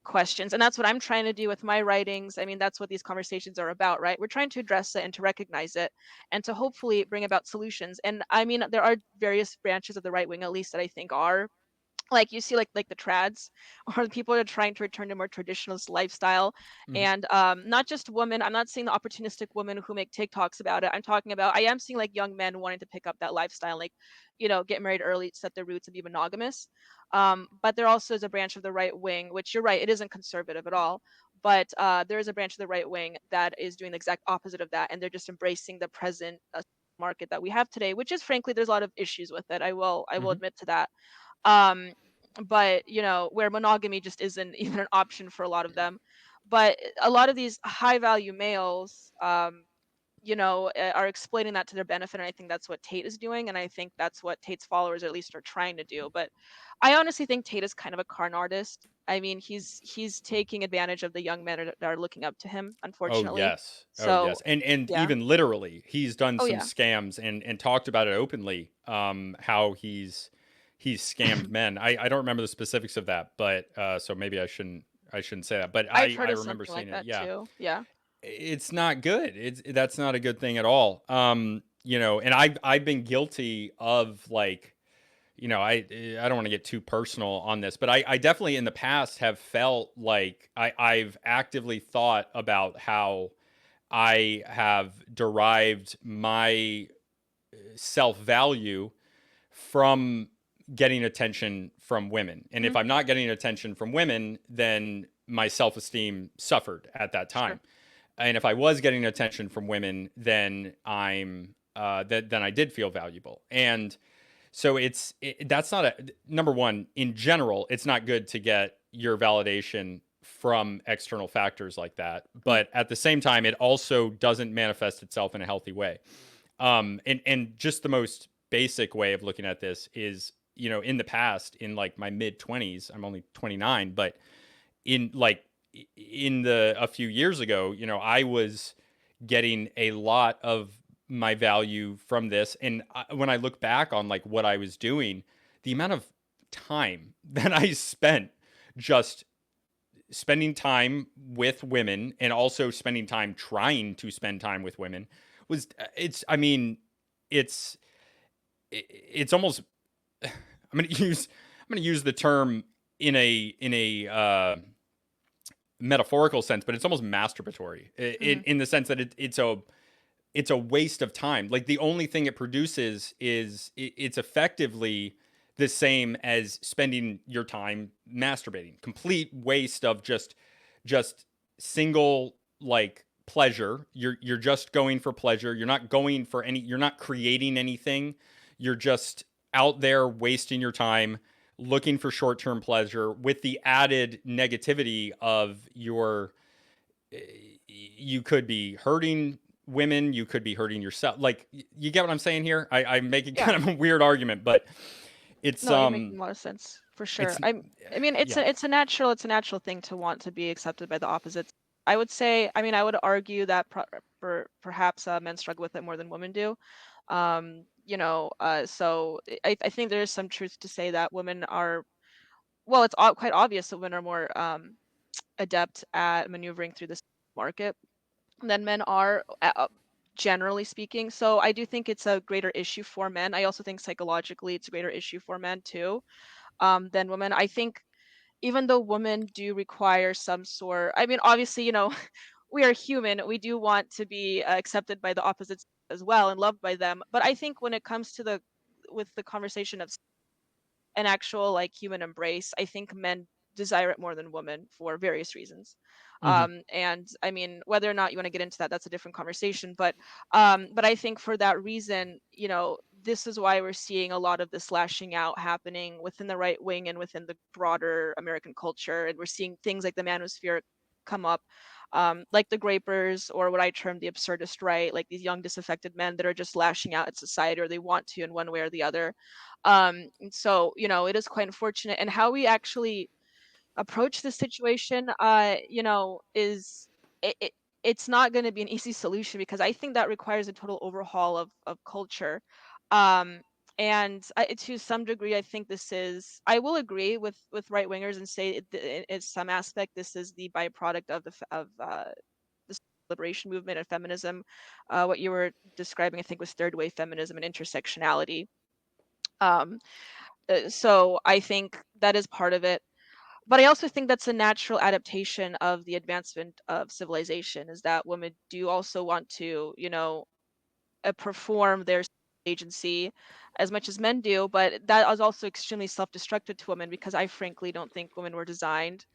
questions, and that's what I'm trying to do with my writings. I mean, that's what these conversations are about, right? We're trying to address it and to recognize it and to hopefully bring about solutions. And I mean, there are various branches of the right wing, at least, that I think are like, you see like the trads or the people that are trying to return to more traditionalist lifestyle. Hmm. And not just women. I'm not seeing the opportunistic women who make TikToks about it. I'm talking about, I am seeing like young men wanting to pick up that lifestyle, like, get married early, set their roots and be monogamous. But there also is a branch of the right wing, which, you're right, it isn't conservative at all. But there is a branch of the right wing that is doing the exact opposite of that, and they're just embracing the present market that we have today, which is, frankly, there's a lot of issues with it. I will Hmm. admit to that. um but where monogamy just isn't even an option for a lot of them. But a lot of these high value males, are exploiting that to their benefit, and I think that's what Tate is doing, and I think that's what Tate's followers at least are trying to do. But I honestly think Tate is kind of a con artist. I mean, he's taking advantage of the young men that are looking up to him, Oh unfortunately. yes. Oh So yes. And yeah. even literally, he's done Oh some yeah. scams and talked about it openly. How he's scammed men. I don't remember the specifics of that, but so maybe I shouldn't say that. But I've I heard of remember something seeing like it. that Yeah. too. Yeah. It's not good. That's not a good thing at all. And I've been guilty of, like, I don't want to get too personal on this, but I definitely in the past have felt like I've actively thought about how I have derived my self value from getting attention from women. And if Hmm. I'm not getting attention from women, then my self esteem suffered at that time. Sure. And if I was getting attention from women, then then I did feel valuable. And so that's not a number one. In general, it's not good to get your validation from external factors like that. Mm. But at the same time, it also doesn't manifest itself in a healthy way. And just the most basic way of looking at this is, in the past, in like my mid 20s, I'm only 29, but in like in the a few years ago, I was getting a lot of my value from this. And when I look back on like what I was doing, the amount of time that I spent just spending time with women and also spending time trying to spend time with women was it's I mean it's it's almost I'm going to use the term in a metaphorical sense, but it's almost masturbatory in, Mm. in the sense that it's a waste of time. Like, the only thing it produces is it's effectively the same as spending your time masturbating. Complete waste of just single, like, pleasure. You're just going for pleasure. You're not going for any. You're not creating anything. You're just out there wasting your time looking for short-term pleasure with the added negativity of you could be hurting women, you could be hurting yourself. Like, you get what I'm saying here? I'm making Yeah. kind of a weird argument, but it's No, you're making a lot of sense for sure. it's I mean, it's yeah. a natural thing to want to be accepted by the opposites. I would say, I mean, I would argue that perhaps men struggle with it more than women do. So I think there is some truth to say that women are, well, it's quite obvious that women are more adept at maneuvering through this market than men are, generally speaking. So I do think it's a greater issue for men. I also think psychologically it's a greater issue for men too, than women. I think even though women do require some sort, I mean, obviously, we are human. We do want to be accepted by the opposites as well and loved by them. But I think when it comes to with the conversation of an actual like human embrace, I think men desire it more than women for various reasons. Mm-hmm. And I mean, whether or not you want to get into that, that's a different conversation. But I think for that reason, this is why we're seeing a lot of this lashing out happening within the right wing and within the broader American culture. And we're seeing things like the Manosphere come up, like the Groypers, or what I term the absurdist right, like these young disaffected men that are just lashing out at society, or they want to in one way or the other. And so, it is quite unfortunate. And how we actually approach this situation, is it's not going to be an easy solution, because I think that requires a total overhaul of culture. Um, and to some degree, I think I will agree with right wingers and say in some aspect, this is the byproduct of the liberation movement and feminism. What you were describing, I think, was third wave feminism and intersectionality. Um, so I think that is part of it. But I also think that's a natural adaptation of the advancement of civilization, is that women do also want to, perform their agency as much as men do. But that is also extremely self-destructive to women, because I frankly don't think women were designed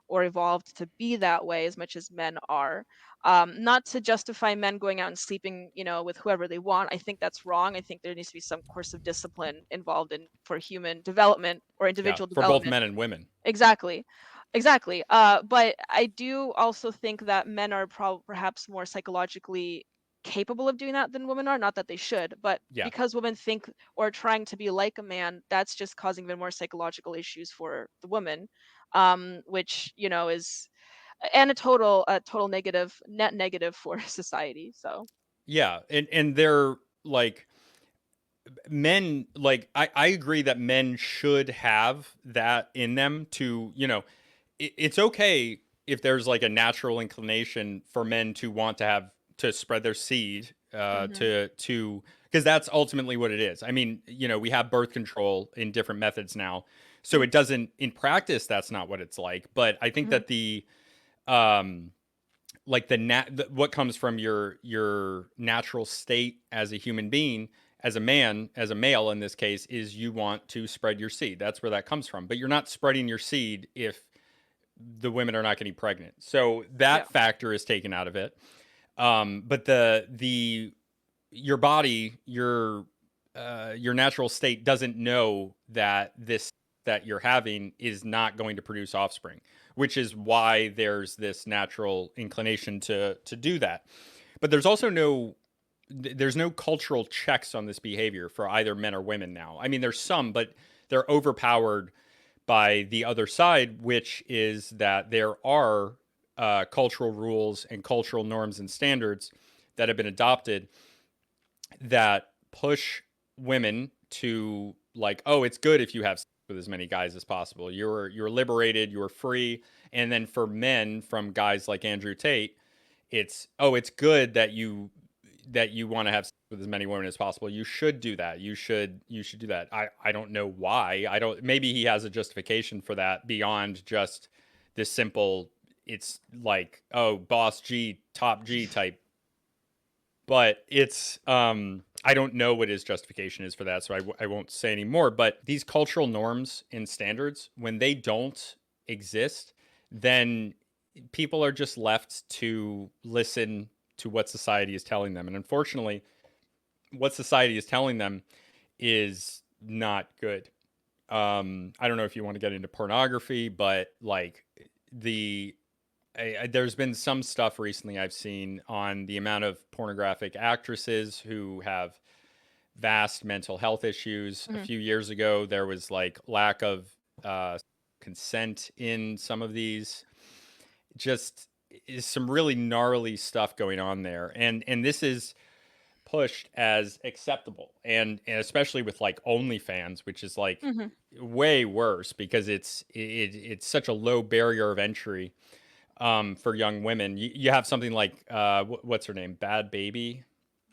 or evolved to be that way as much as men are. Not to justify men going out and sleeping, with whoever they want. I think that's wrong. I think there needs to be some course of discipline involved in for human development or Yeah, individual for both development. men and women. Exactly. Exactly. But I do also think that men are perhaps more psychologically capable of doing that than women are. Not that they should, but Yeah. because women think or are trying to be like a man, that's just causing even more psychological issues for the woman, which is and a total net negative for society. So Yeah, and they're like men, like I agree that men should have that in them to, it's okay if there's like a natural inclination for men to want to have to spread their seed, hmm to because that's ultimately what it is. I mean, we have birth control in different methods now, so it doesn't, in practice, that's not what it's like. But I think hmm that um like what comes from your natural state as a human being, as a man, as a male in this case, is you want to spread your seed. That's where that comes from. But you're not spreading your seed if the women are not getting pregnant, so yeah. that factor is taken out of it. But the your body, your natural state doesn't know that this that you're having is not going to produce offspring, which is why there's this natural inclination to do that. But there's no cultural checks on this behavior for either men or women now. I mean, there's some, but they're overpowered by the other side, which is that there are cultural rules and cultural norms and standards that have been adopted that push women to, like, oh, it's good if you have sex with as many guys as possible. You're liberated, you're free. And then for men, from guys like Andrew Tate, it's good that you want to have sex with as many women as possible. You should do that. You should do that. I don't know why. I don't Maybe he has a justification for that beyond just this simple, it's like, oh, boss G, top G type. But it's I don't know what his justification is for that, so I won't say any more. But these cultural norms and standards, when they don't exist, then people are just left to listen to what society is telling them. And unfortunately, what society is telling them is not good. I don't know if you want to get into pornography, but like the there's been some stuff recently I've seen on the amount of pornographic actresses who have vast mental health issues. A hmm few years ago, there was like lack of consent in some of these. Just is some really gnarly stuff going on there, and this is pushed as acceptable, and especially with like OnlyFans, which is like hmm way worse because it's such a low barrier of entry for young women. You have something like what's her name, Bad Baby,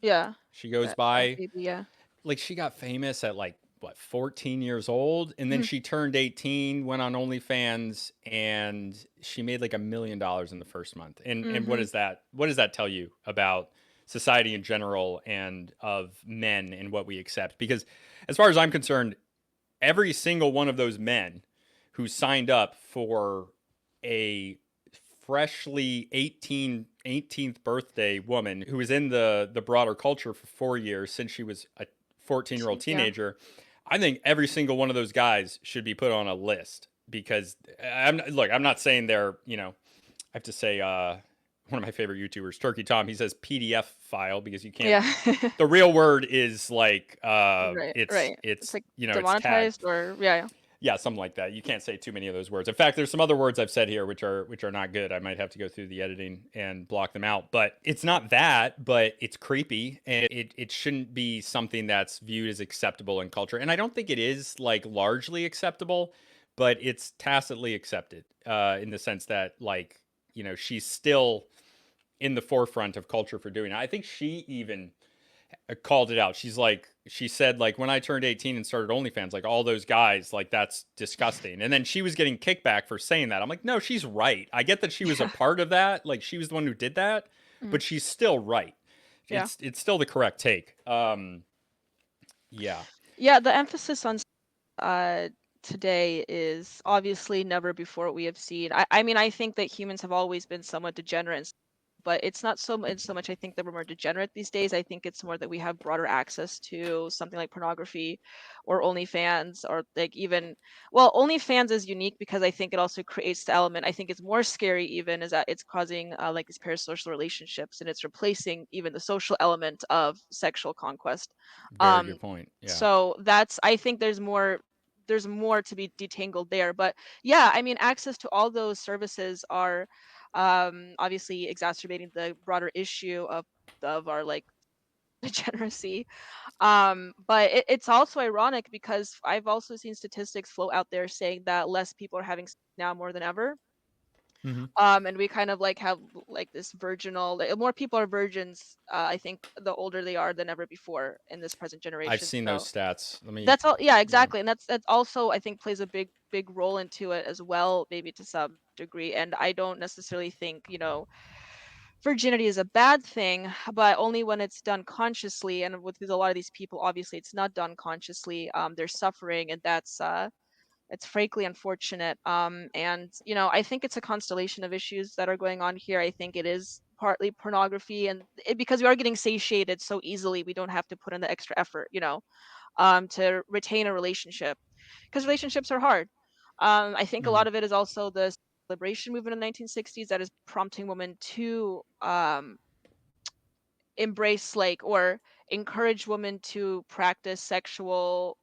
Yeah. she goes That by. baby. Yeah. Like, she got famous at like what, 14 years old, and then hmm she turned 18, went on OnlyFans, and she made like $1 million in the first month. And hmm what does that tell you about society in general and of men and what we accept? Because as far as I'm concerned, every single one of those men who signed up for a freshly 18th birthday woman who was in the broader culture for 4 years since she was a 14-year-old teenager. I think every single one of those guys should be put on a list, because I'm not saying they're, I have to say, one of my favorite YouTubers, Turkey Tom, he says PDF file, because you can't, the real word is like, Right. It's like it's tagged. demonetized, or Yeah, something like that. You can't say too many of those words. In fact, there's some other words I've said here which are not good. I might have to go through the editing and block them out. But it's not that, but it's creepy, and it shouldn't be something that's viewed as acceptable in culture. And I don't think it is like largely acceptable, but it's tacitly accepted, in the sense that, like, she's still in the forefront of culture for doing it. I think she even called it out. She said, like, when I turned 18 and started OnlyFans, like, all those guys, like, that's disgusting. And then she was getting kickback for saying that. I'm like, no, she's right. I get that she was a part of that. Like, she was the one who did that, but she's still right. It's still the correct take. Yeah. Yeah, the emphasis on today is obviously never before we have seen. I mean, I think that humans have always been somewhat degenerate, but it's not so much I think that we're more degenerate these days. I think it's more that we have broader access to something like pornography or OnlyFans, or like even, well, OnlyFans is unique because I think it also creates the element. I think it's more scary even is that it's causing like these parasocial relationships, and it's replacing even the social element of sexual conquest. Very good point. Yeah. So I think there's more to be detangled there. But yeah, I mean, access to all those services are obviously exacerbating the broader issue of our like degeneracy. But it's also ironic because I've also seen statistics float out there saying that less people are having sex now more than ever. Mm-hmm. And we kind of like have like this virginal, more people are virgins, I think the older they are than ever before in this present I've generation. seen those So stats. that's all. Yeah, Yeah. exactly. And that's also, I think, plays a big role into it as well, maybe to some degree. And I don't necessarily think, virginity is a bad thing, but only when it's done consciously. And with a lot of these people, obviously it's not done consciously. They're suffering, and that's it's frankly unfortunate. And I think it's a constellation of issues that are going on here. I think it is partly pornography, and because we are getting satiated so easily, we don't have to put in the extra effort, to retain a relationship, because relationships are hard. I think a Mm-hmm. lot of it is also the liberation movement in the 1960s that is prompting women to embrace or encourage women to practice sexual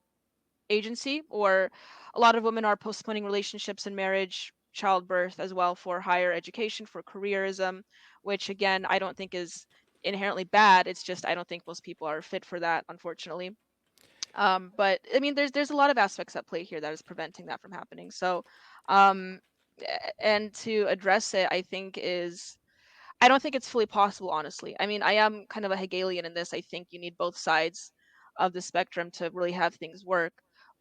agency. Or a lot of women are postponing relationships and marriage, childbirth as well, for higher education, for careerism, which again I don't think is inherently bad. It's just I don't think most people are fit for that, unfortunately. But I mean, there's a lot of aspects at play here that is preventing that from happening. So um and to address it, I don't think it's fully possible, honestly. I mean, I am kind of a Hegelian in this. I think you need both sides of the spectrum to really have things work.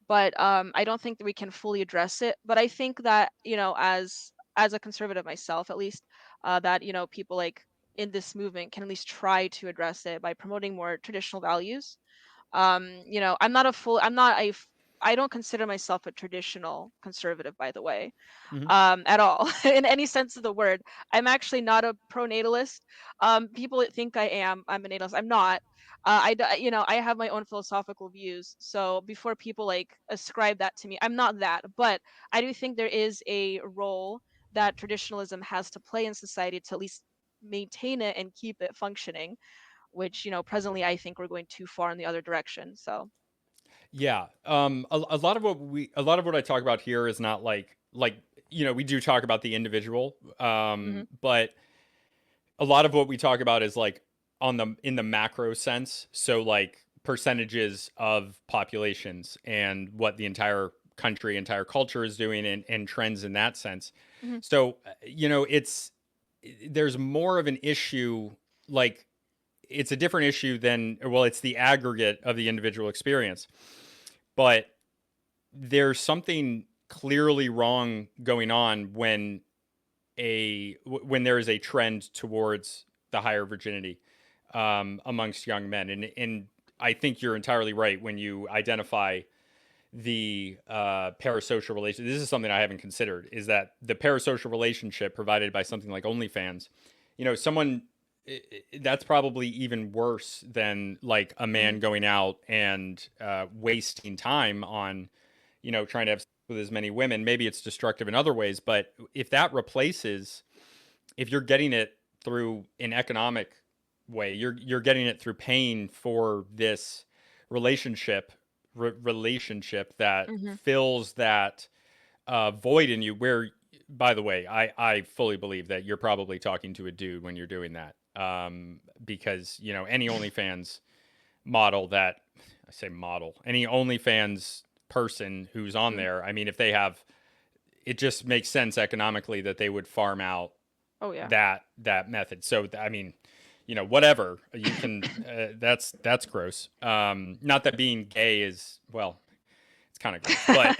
But I don't think that we can fully address it. But I think that, as a conservative myself, at least, that, people like in this movement can at least try to address it by promoting more traditional values. I don't consider myself a traditional conservative, by the way, Mm-hmm. at all, in any sense of the word. I'm actually not a pro-natalist. People think I am. I'm a natalist. I'm not. I have my own philosophical views. So before people like ascribe that to me, I'm not that. But I do think there is a role that traditionalism has to play in society to at least maintain it and keep it functioning, which presently I think we're going too far in the other direction. So Yeah. A lot of what I talk about here is not like we do talk about the individual, hmm but a lot of what we talk about is like in the macro sense. So like percentages of populations and what the entire country, entire culture is doing, and trends in that sense. hmm So there's more of an issue, like it's a different issue than, well, it's the aggregate of the individual experience, but there's something clearly wrong going on when there is a trend towards the higher virginity, amongst young men, and I think you're entirely right when you identify the parasocial relation. This is something I haven't considered, is that the parasocial relationship provided by something like OnlyFans, someone that's probably even worse than like a man going out and wasting time on, trying to have sex with as many women. Maybe it's destructive in other ways, but if that replaces, if you're getting it through an economic way, you're getting it through paying for this relationship that fills that void in you, where, by the way, I fully believe that you're probably talking to a dude when you're doing that, because any OnlyFans model that I say model, any OnlyFans person who's on there, I mean, if they have, it just makes sense economically that they would farm out that method. So I mean, whatever you can, that's gross. Not that being gay is, well, it's kind of gross, but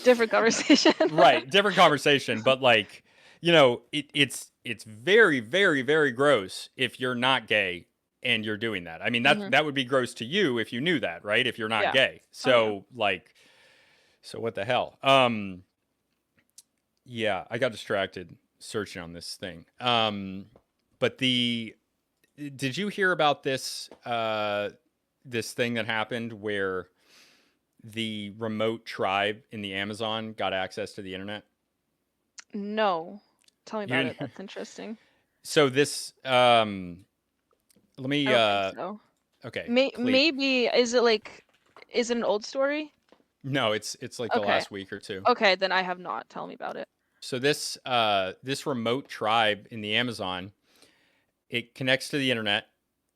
different conversation. Right, different conversation. But like, it's very, very, very gross if you're not gay and you're doing that. I mean, that would be gross to you if you knew that, right? If you're not gay. So so what the hell? Yeah, I got distracted searching on this thing. But did you hear about this this thing that happened where the remote tribe in the Amazon got access to the internet? No. Tell me about it. That's interesting. So this let me I don't think so. Okay. Maybe is it an old story? No, it's like the last week or two. Okay, then I have not. Tell me about it. So this remote tribe in the Amazon, it connects to the internet.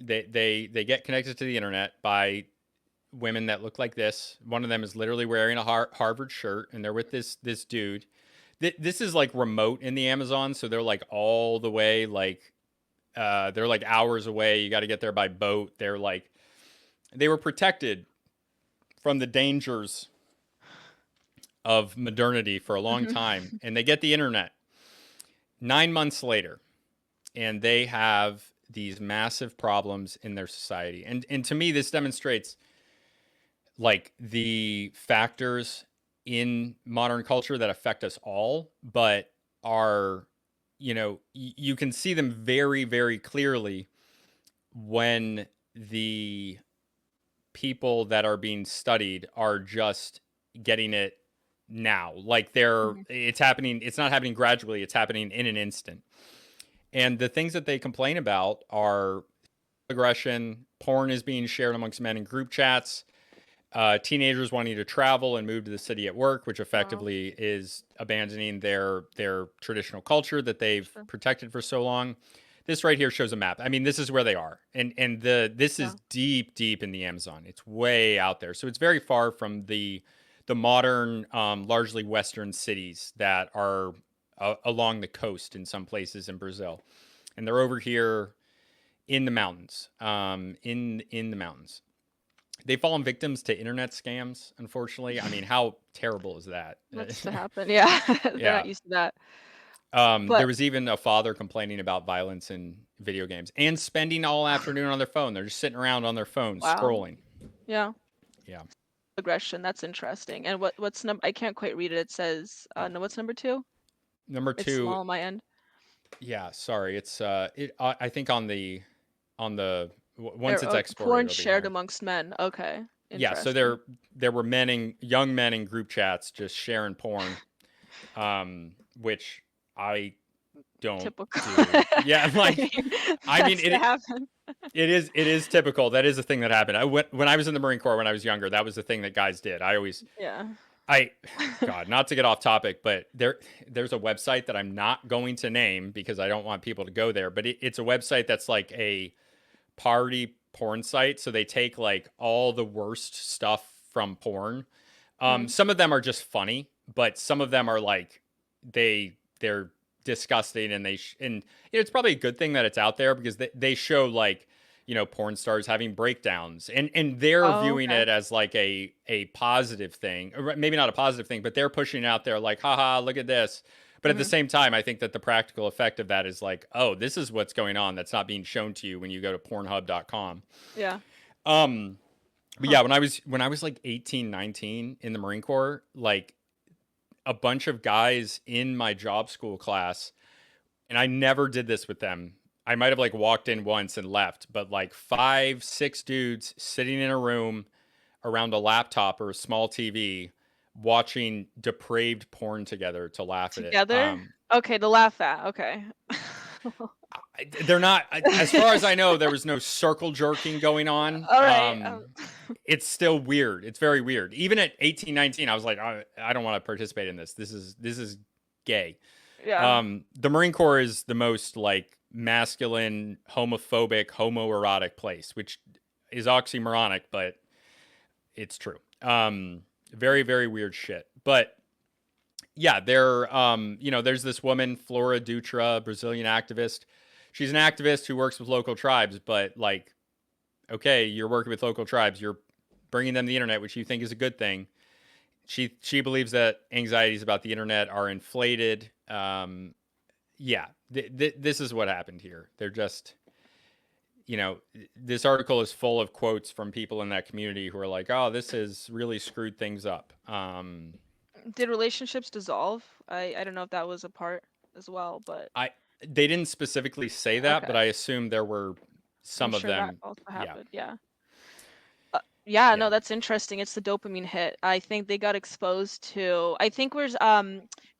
They get connected to the internet by women that look like this. One of them is literally wearing a Harvard shirt, and they're with this dude. This is like remote in the Amazon, so they're like all the way they're like hours away. You got to get there by boat. They were protected from the dangers of modernity for a long time, and they get the internet 9 months later, and they have these massive problems in their society. And to me, this demonstrates like the factors in modern culture that affect us all, but are, you can see them very, very clearly when the people that are being studied are just getting it now. Like it's happening, it's not happening gradually, it's happening in an instant. And the things that they complain about are aggression, porn is being shared amongst men in group chats, teenagers wanting to travel and move to the city at work, which effectively is abandoning their traditional culture that they've protected for so long. This right here shows a map. I mean, this is where they are, and this is deep in the Amazon. It's way out there, so it's very far from the modern, largely Western cities that are along the coast in some places in Brazil, and they're over here in the mountains. In the mountains. They've fallen victims to internet scams, unfortunately. I mean, how terrible is that? That's to happen. Yeah. They're not used to that. There was even a father complaining about violence in video games and spending all afternoon on their phone. They're just sitting around on their phone scrolling. Yeah. Yeah. Aggression. That's interesting. And what's number? I can't quite read it. It says no. What's number 2? Number 2. It's small on my end. Yeah. Sorry. It's I think on the once it's exported, porn shared amongst men. Okay. Yeah. So there were young men in group chats just sharing porn, which I don't typical. do. Yeah, like I mean it is typical. That is a thing that happened. When I was in the Marine Corps when I was younger, that was the thing that guys did. God, not to get off topic, but there's a website that I'm not going to name because I don't want people to go there, but it's a website that's like a party porn site. So they take like all the worst stuff from porn. Some of them are just funny, but some of them are like they're disgusting, and it's probably a good thing that it's out there because they show like, porn stars having breakdowns, and they're viewing it as like a positive thing, or maybe not a positive thing, but they're pushing it out there like, haha, look at this. But at the same time, I think that the practical effect of that is like, oh, this is what's going on that's not being shown to you when you go to pornhub.com. Yeah. But yeah, when I was like 18, 19 in the Marine Corps, like a bunch of guys in my job school class, and I never did this with them. I might have like walked in once and left, but like 5, 6 dudes sitting in a room around a laptop or a small TV watching depraved porn together to laugh at it. Together? Okay, to laugh at. Okay. They're not, as far as I know, there was no circle jerking going on. All right. It's still weird. It's very weird. Even at 18, 19, I was like, I don't want to participate in this. This is gay. Yeah. The Marine Corps is the most like masculine, homophobic, homoerotic place, which is oxymoronic, but it's true. Very, very weird shit. But yeah, there's this woman, Flora Dutra, Brazilian activist. She's an activist who works with local tribes, but like, okay, you're working with local tribes, you're bringing them the internet, which you think is a good thing. She believes that anxieties about the internet are inflated. Yeah, this is what happened here. They're just, this article is full of quotes from people in that community who are like, "Oh, this has really screwed things up." Did relationships dissolve? I don't know if that was a part as well, but they didn't specifically say that, but okay. I assume there were I'm some of sure that them. also Yeah, happened. Yeah. Yeah, no, yeah. that's interesting. It's the dopamine hit. I think they got exposed to, I think there's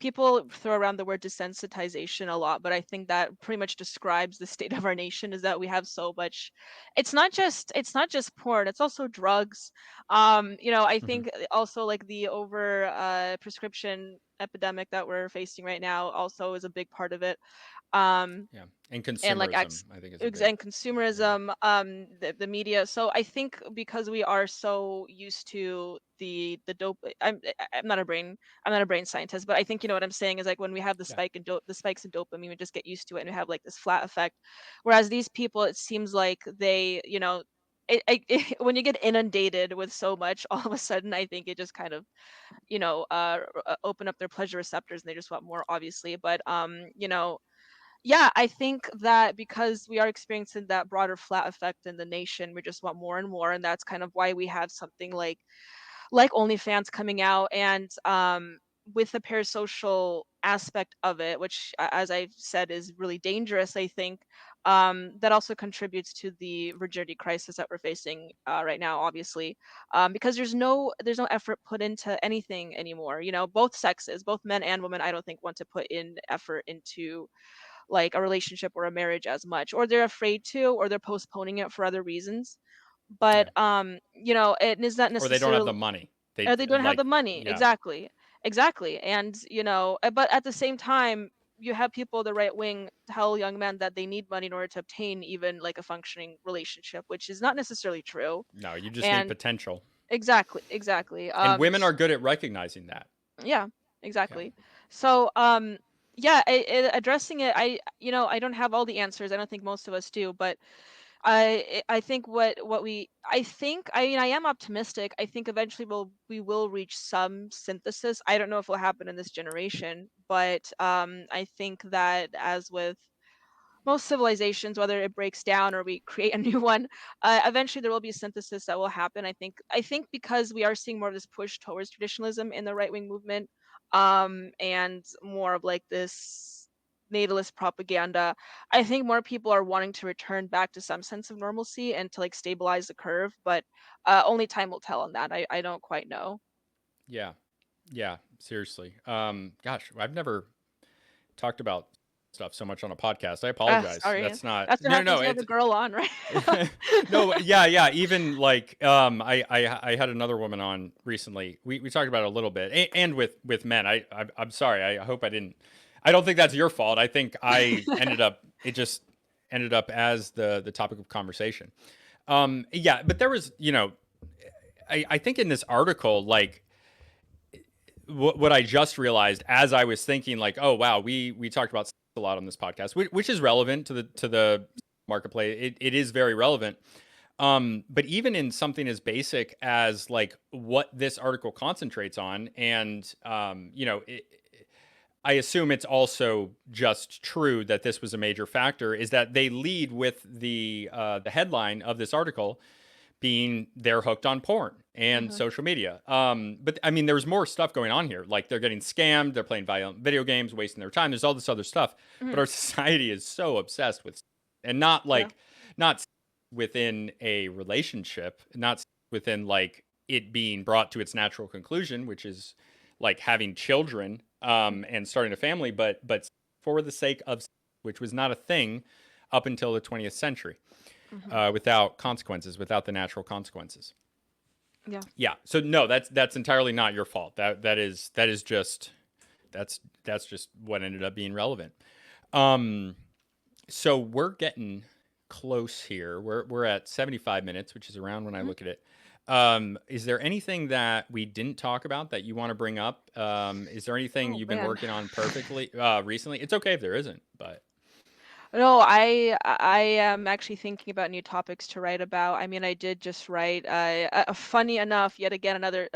people throw around the word desensitization a lot, but I think that pretty much describes the state of our nation, is that we have so much. It's not just porn, it's also drugs. I Mm-hmm. think also like the over prescription epidemic that we're facing right now also is a big part of it. Um Yeah, and and like consumerism, I think, is a big. and Yeah, consumerism, the media. So I think because we are so used to the dope, I'm not a brain scientist, but I think you know what I'm saying is like when we have yeah, the spikes in dopamine, we just get used to it and we have like this flat effect. Whereas these people, it seems like they, when you get inundated with so much, all of a sudden, I think it just kind of, open up their pleasure receptors and they just want more, obviously. But yeah, I think that because we are experiencing that broader flat effect in the nation, we just want more and more, and that's kind of why we have something like OnlyFans coming out, and with the parasocial aspect of it, which, as I've said, is really dangerous. I think that also contributes to the virginity crisis that we're facing right now, obviously, because there's no effort put into anything anymore. Both sexes, both men and women, I don't think want to put in effort into like a relationship or a marriage as much, or they're afraid to, or they're postponing it for other reasons. yeah. But it is not Or they don't have necessarily, the money. They or they don't have the like, money. yeah, Exactly. And but at the same time, you have people, the right wing, tell young men that they need money in order to obtain even like a functioning relationship, which is not necessarily true. no, you just need And potential. exactly. And women are good at recognizing that. Yeah, Yeah, exactly. So, yeah, addressing it, I don't have all the answers. I don't think most of us do, but I think I mean, I am optimistic. I think eventually we will reach some synthesis. I don't know if it'll happen in this generation, but I think that as with most civilizations, whether it breaks down or we create a new one, eventually there will be a synthesis that will happen. I think because we are seeing more of this push towards traditionalism in the right wing movement, and more of like this natalist propaganda. I think more people are wanting to return back to some sense of normalcy and to like stabilize the curve, but only time will tell on that. I don't quite know. yeah, yeah. Seriously. Gosh, I've never talked about stuff so much on a podcast. I apologize. Sorry. That's not. That's what No, no, happens no. when you have It's a girl on, right? no, yeah, yeah. Even like, I had another woman on recently. We talked about it a little bit, and with men. I'm sorry. I hope I didn't. I don't think that's your fault. I think I ended up. It just ended up as the topic of conversation. Yeah, but there was, I think in this article, like what I just realized as I was thinking, like, oh wow, we talked about a lot on this podcast, which is relevant to the marketplace. It is very relevant. But even in something as basic as like what this article concentrates on, and I assume it's also just true that this was a major factor, is that they lead with the headline of this article they're hooked on porn and social media. But I mean, there's more stuff going on here. Like they're getting scammed, they're playing violent video games, wasting their time. There's all this other stuff. But our society is so obsessed with, and not like, not within a relationship, not within like it being brought to its natural conclusion, which is like having children and starting a family, but for the sake of, which was not a thing up until the 20th century. Without consequences, without the natural consequences. Yeah. So no, that's entirely not your fault. That is just that's just what ended up being relevant. So we're getting close here. We're at 75 minutes, which is around when I look at it. Is there anything that we didn't talk about that you want to bring up? Is there anything you've been working on perfectly recently? It's okay if there isn't, but no, I am actually thinking about new topics to write about. I mean, I did just write funny enough, yet again another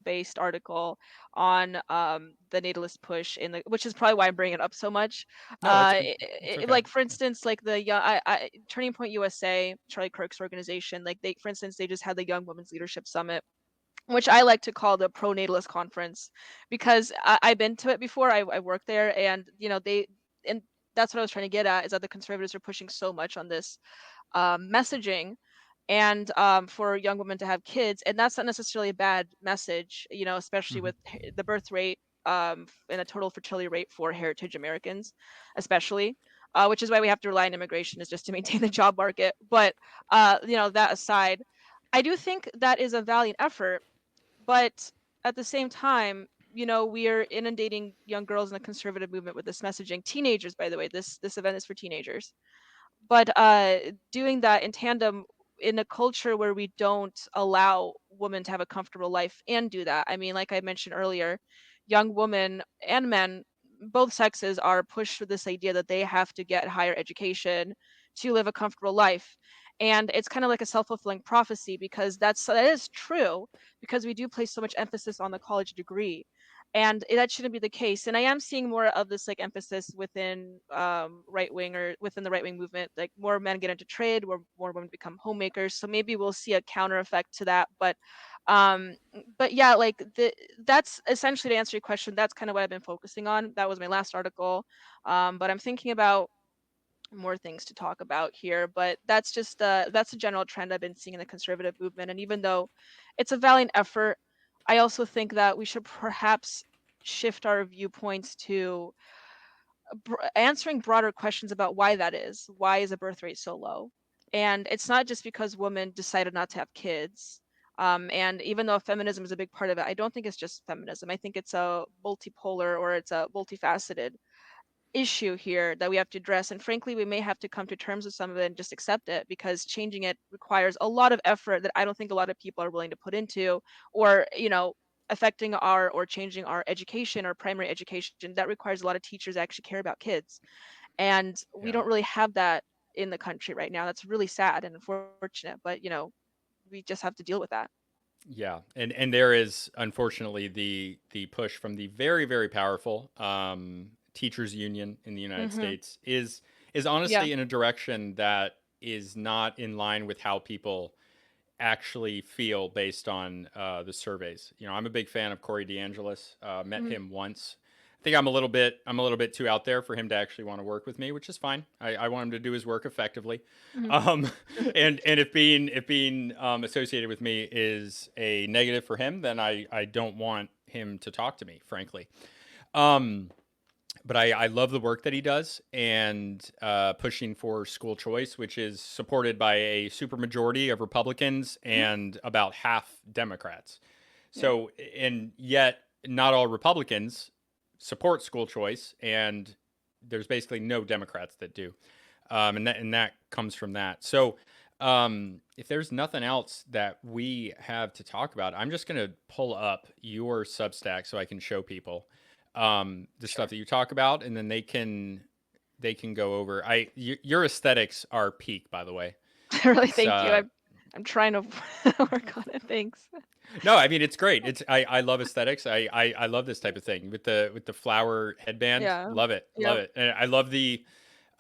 based article on the natalist push in the, which is probably why I'm bringing it up so much. no, it's okay. Like for instance, like the young Turning Point USA, Charlie Kirk's organization, like they, for instance, they just had the Young Women's Leadership Summit, which I like to call the pro-natalist conference, because I've been to it before. I worked there, and you know and that's what I was trying to get at, is that the conservatives are pushing so much on this messaging, and for young women to have kids, and that's not necessarily a bad message, you know, especially with the birth rate and a total fertility rate for heritage Americans, especially. Which is why we have to rely on immigration, is just to maintain the job market. But you know, that aside, I do think that is a valiant effort, but at the same time, you know, we are inundating young girls in the conservative movement with this messaging. Teenagers, by the way, this event is for teenagers. But doing that in tandem in a culture where we don't allow women to have a comfortable life and do that. I mean, like I mentioned earlier, young women and men, both sexes, are pushed with this idea that they have to get higher education to live a comfortable life. And it's kind of like a self-fulfilling prophecy, because that is true, because we do place so much emphasis on the college degree, and that shouldn't be the case. And I am seeing more of this like emphasis within right wing, or within the right wing movement, like more men get into trade, more women become homemakers, so maybe we'll see a counter effect to that. Um but yeah, like that's essentially, to answer your question, that's kind of what I've been focusing on. That was my last article. But I'm thinking about more things to talk about here, but that's just that's a general trend I've been seeing in the conservative movement. And even though it's a valiant effort, I also think that we should perhaps shift our viewpoints to answering broader questions about why that is. Why is the birth rate so low? And it's not just because women decided not to have kids. And even though feminism is a big part of it, I don't think it's just feminism. I think it's a multipolar, or it's a multifaceted issue here that we have to address. And frankly, we may have to come to terms with some of it and just accept it, because changing it requires a lot of effort that I don't think a lot of people are willing to put into. Or, you know, affecting our, or changing our education, our primary education, that requires a lot of teachers that actually care about kids. And we don't really have that in the country right now. That's really sad and unfortunate, but you know, we just have to deal with that. Yeah, and there is unfortunately the push from the very very powerful teachers union in the United States is Yeah. honestly in a direction that is not in line with how people actually feel based on the surveys. You know, I'm a big fan of Corey DeAngelis. Met him once. I think I'm a little bit too out there for him to actually want to work with me, which is fine. I want him to do his work effectively. Um, and if being associated with me is a negative for him, then I don't want him to talk to me, frankly. But I love the work that he does, and pushing for school choice, which is supported by a supermajority of Republicans and about half Democrats. So, and yet not all Republicans support school choice, and there's basically no Democrats that do, and that comes from that. So, if there's nothing else that we have to talk about, I'm just gonna pull up your Substack so I can show people the stuff that you talk about, and then they can go over. Your aesthetics are peak, by the way. Really, It's thank you. I'm trying to work on it. Thanks. no, I mean it's great. I love aesthetics. I love this type of thing with the flower headband. Yeah. Love it, love Yep. it. And I love the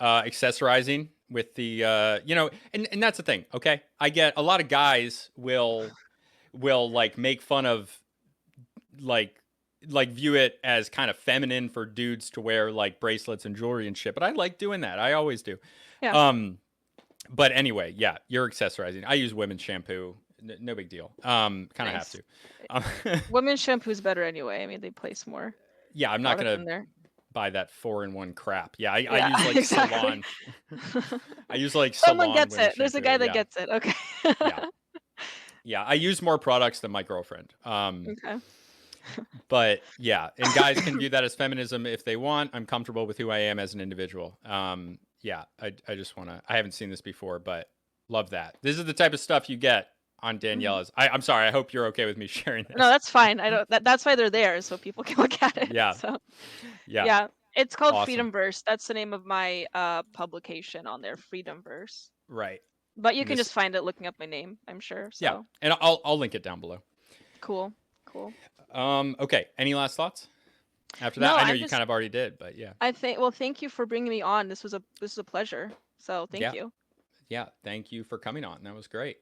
accessorizing with the and that's the thing. Okay, I get a lot of guys will like make fun of like view it as kind of feminine for dudes to wear like bracelets and jewelry and shit, but I like doing that. I always do. Yeah. But anyway, yeah, you're accessorizing. I use women's shampoo. No big deal. Kind of have to. Women's shampoo is better anyway. I mean, they place more. Yeah, I'm not gonna buy that 4-in-1 crap. Yeah, I use like exactly. salon. I use like someone salon gets it. shampoo. There's a guy that gets it. Okay. Yeah. I use more products than my girlfriend. Okay. But yeah, and guys can view that as feminism if they want. I'm comfortable with who I am as an individual. Yeah, I just want to. I haven't seen this before, but love that. This is the type of stuff you get on Daniella's. I'm sorry. I hope you're okay with me sharing this. No, that's fine. I don't. That's why they're there, so people can look at it. Yeah. So, yeah. It's called Freedom Verse. That's the name of my publication on there, Freedom Verse. Right. But you can just find it looking up my name, I'm sure. So. Yeah, and I'll link it down below. Cool. Okay. Any last thoughts? After that, I know you kind of already did, but yeah. Well, thank you for bringing me on. This was a pleasure. So thank you. Yeah, thank you for coming on. That was great.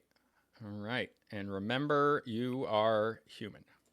All right, and remember, you are human.